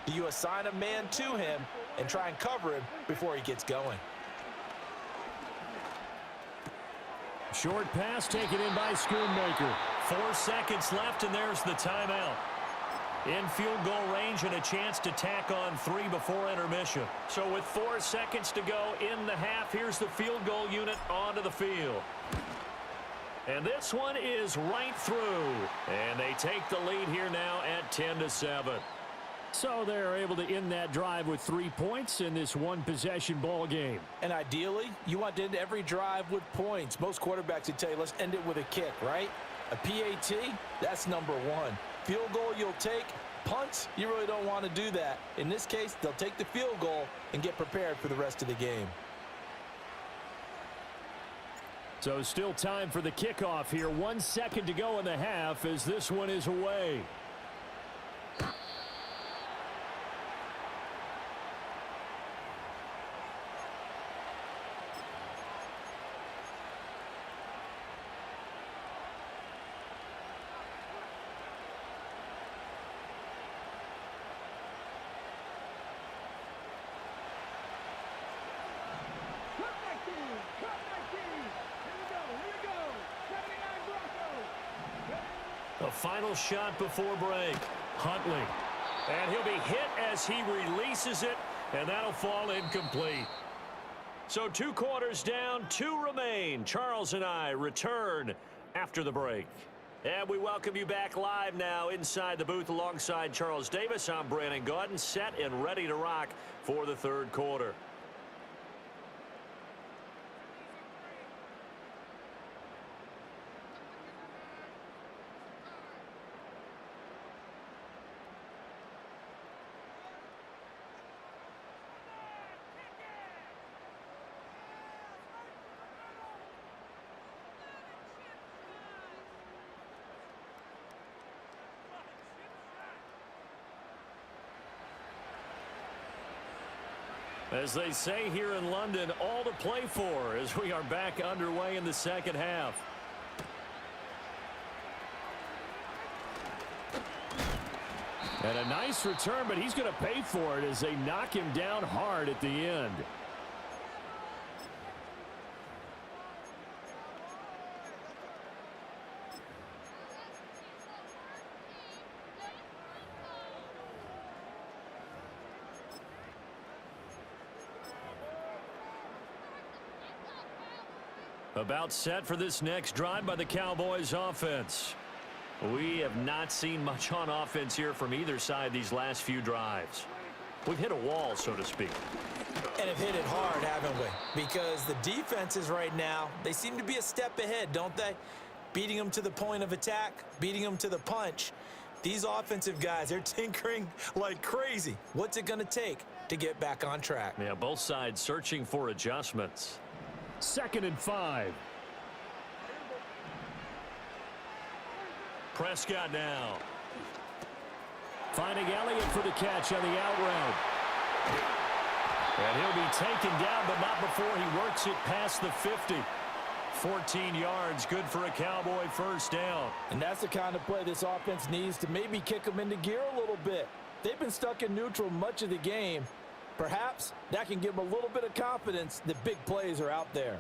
do you assign a man to him and try and cover him before he gets going? Short pass taken in by Schoonmaker. 4 seconds left, and there's the timeout. In field goal range and a chance to tack on 3 before intermission. So with 4 seconds to go in the half, here's the field goal unit onto the field. And this one is right through. And they take the lead here now at 10-7. So they're able to end that drive with 3 points in this one-possession ball game. And ideally, you want to end every drive with points. Most quarterbacks would tell you, let's end it with a kick, right? A PAT, that's number 1. Field goal you'll take. Punts, you really don't want to do that. In this case, they'll take the field goal and get prepared for the rest of the game. So still time for the kickoff here. 1 second to go in the half as this one is away. A final shot before break. Huntley. And he'll be hit as he releases it, and that'll fall incomplete. So 2 quarters down, 2 remain. Charles and I return after the break. And we welcome you back live now inside the booth alongside Charles Davis. I'm Brandon Gaudin, set and ready to rock for the 3rd quarter. As they say here in London, all to play for as we are back underway in the second half. And a nice return, but he's going to pay for it as they knock him down hard at the end. About set for this next drive by the Cowboys offense. We have not seen much on offense here from either side these last few drives. We've hit a wall, so to speak. And have hit it hard, haven't we? Because the defenses right now, they seem to be a step ahead, don't they? Beating them to the point of attack, beating them to the punch. These offensive guys, they're tinkering like crazy. What's it going to take to get back on track? Yeah, both sides searching for adjustments. 2nd and 5. Prescott now. Finding Elliott for the catch on the out route. And he'll be taken down, but not before he works it past the 50. 14 yards, good for a Cowboy first down. And that's the kind of play this offense needs to maybe kick them into gear a little bit. They've been stuck in neutral much of the game. Perhaps that can give them a little bit of confidence that big plays are out there.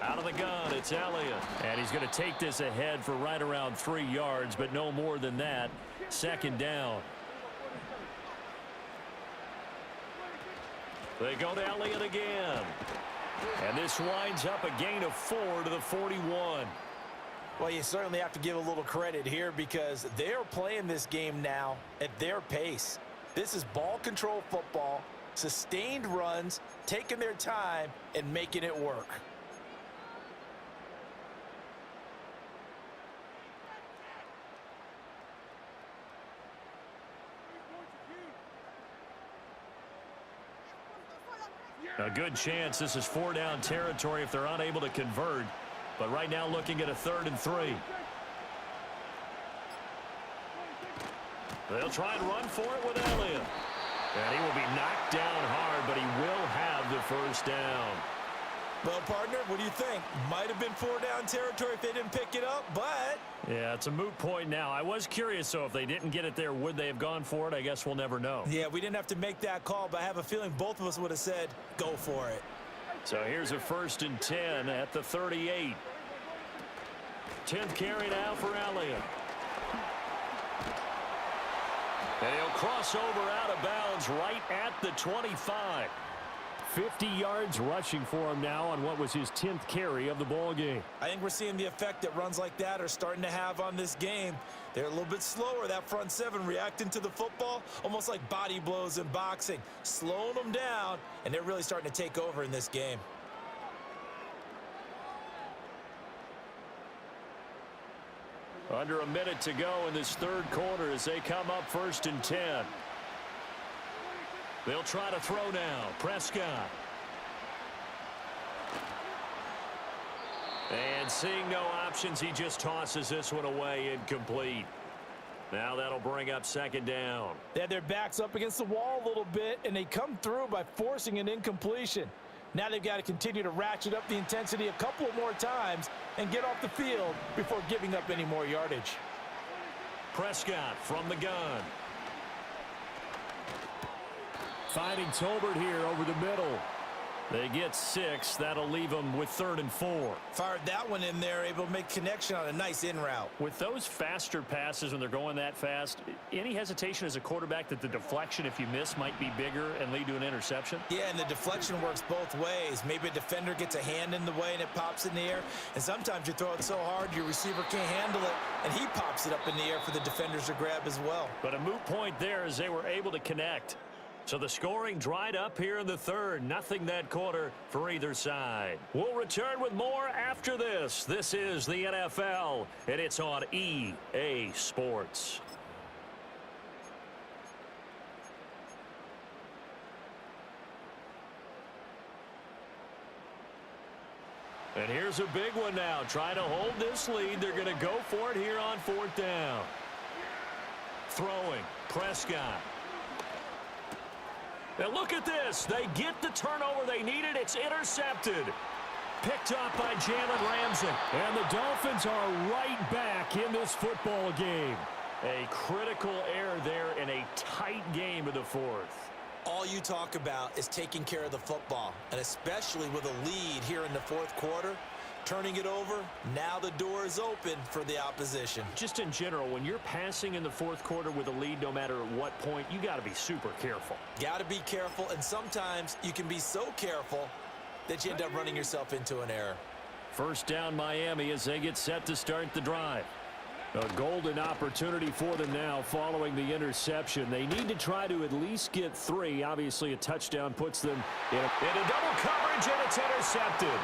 Out of the gun, it's Elliott. And he's going to take this ahead for right around 3 yards, but no more than that. Second down. They go to Elliott again. And this winds up a gain of 4 to the 41. Well, you certainly have to give a little credit here because they're playing this game now at their pace. This is ball control football, sustained runs, taking their time, and making it work. A good chance this is 4-down territory if they're unable to convert. But right now looking at a 3rd and 3. They'll try and run for it with Elliott. And he will be knocked down hard, but he will have the first down. Well, partner, what do you think? Might have been 4-down territory if they didn't pick it up, but... Yeah, it's a moot point now. I was curious, so if they didn't get it there, would they have gone for it? I guess we'll never know. Yeah, we didn't have to make that call, but I have a feeling both of us would have said, go for it. So here's a 1st and 10 at the 38. 10th carry now for Elliott. And he'll cross over out of bounds right at the 25. 50 yards rushing for him now on what was his 10th carry of the ball game. I think we're seeing the effect that runs like that are starting to have on this game. They're a little bit slower, that front seven, reacting to the football, almost like body blows in boxing, slowing them down, and they're really starting to take over in this game. Under a minute to go in this 3rd quarter as they come up 1st and 10. They'll try to throw now. Prescott. And seeing no options, he just tosses this one away incomplete. Now that'll bring up 2nd down. They had their backs up against the wall a little bit, and they come through by forcing an incompletion. Now they've got to continue to ratchet up the intensity a couple of more times and get off the field before giving up any more yardage. Prescott from the gun. Finding Tolbert here over the middle. They get 6. That'll leave them with 3rd and 4. Fired that one in there, able to make connection on a nice in route. With those faster passes when they're going that fast, any hesitation as a quarterback that the deflection, if you miss, might be bigger and lead to an interception? Yeah, and the deflection works both ways. Maybe a defender gets a hand in the way and it pops in the air. And sometimes you throw it so hard your receiver can't handle it, and he pops it up in the air for the defenders to grab as well. But a moot point there as they were able to connect. So the scoring dried up here in the 3rd. Nothing that quarter for either side. We'll return with more after this. This is the NFL, and it's on EA Sports. And here's a big one now. Trying to hold this lead. They're going to go for it here on 4th down. Throwing. Prescott. Now look at this. They get the turnover they needed. It's intercepted. Picked up by Jalen Ramsey. And the Dolphins are right back in this football game. A critical error there in a tight game of the 4th. All you talk about is taking care of the football, and especially with a lead here in the 4th quarter. Turning it over, now the door is open for the opposition. Just in general, when you're passing in the 4th quarter with a lead, no matter at what point, you got to be super careful. Got to be careful, and sometimes you can be so careful that you end up running yourself into an error. 1st down Miami as they get set to start the drive. A golden opportunity for them now following the interception. They need to try to at least get 3. Obviously, a touchdown puts them in a double coverage, and it's intercepted.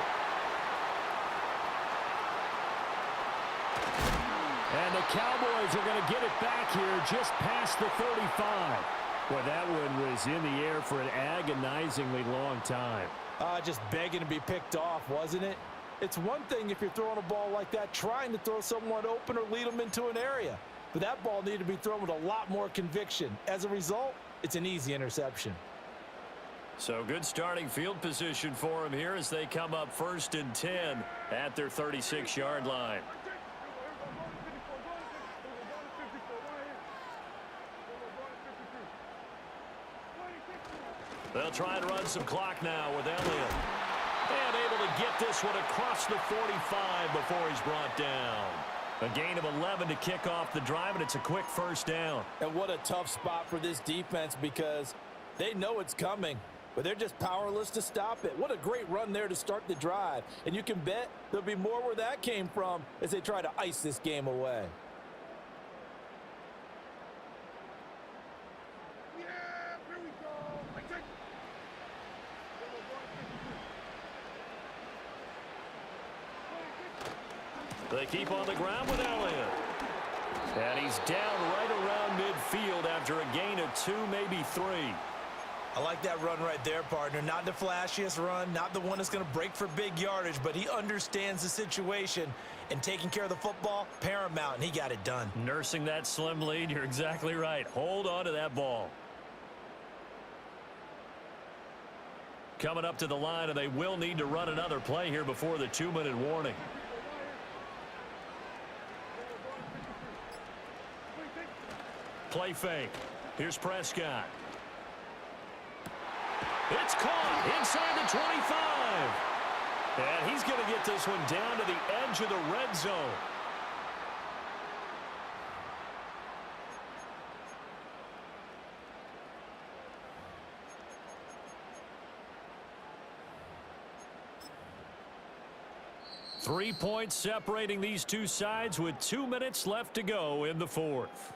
And the Cowboys are going to get it back here just past the 35. Well, that one was in the air for an agonizingly long time. Just begging to be picked off, wasn't it? It's one thing if you're throwing a ball like that, trying to throw someone open or lead them into an area. but that ball needed to be thrown with a lot more conviction. As a result, it's an easy interception. So good starting field position for him here as they come up 1st and 10 at their 36-yard line. They'll try and run some clock now with Elliott. And able to get this one across the 45 before he's brought down. A gain of 11 to kick off the drive, and it's a quick 1st down. And what a tough spot for this defense because they know it's coming, but they're just powerless to stop it. What a great run there to start the drive. And you can bet there'll be more where that came from as they try to ice this game away. They keep on the ground with Elliott. And he's down right around midfield after a gain of 2, maybe 3. I like that run right there, partner. Not the flashiest run, not the one that's going to break for big yardage, but he understands the situation, and taking care of the football, paramount, and he got it done. Nursing that slim lead, you're exactly right. Hold on to that ball. Coming up to the line, and they will need to run another play here before the 2-minute warning. Play fake. Here's Prescott. It's caught inside the 25. And he's going to get this one down to the edge of the red zone. Three points separating these two sides with 2 minutes left to go in the 4th.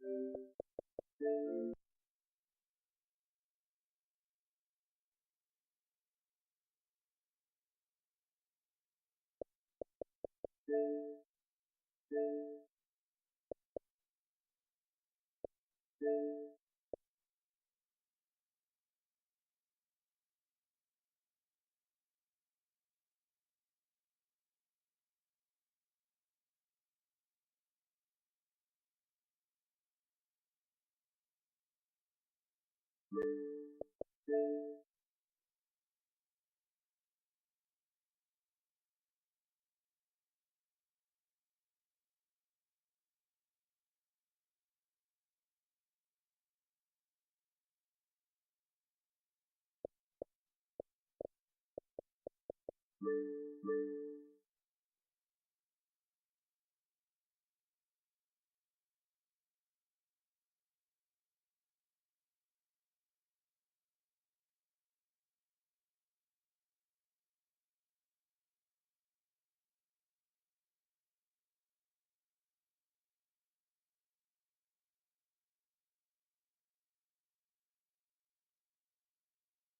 you.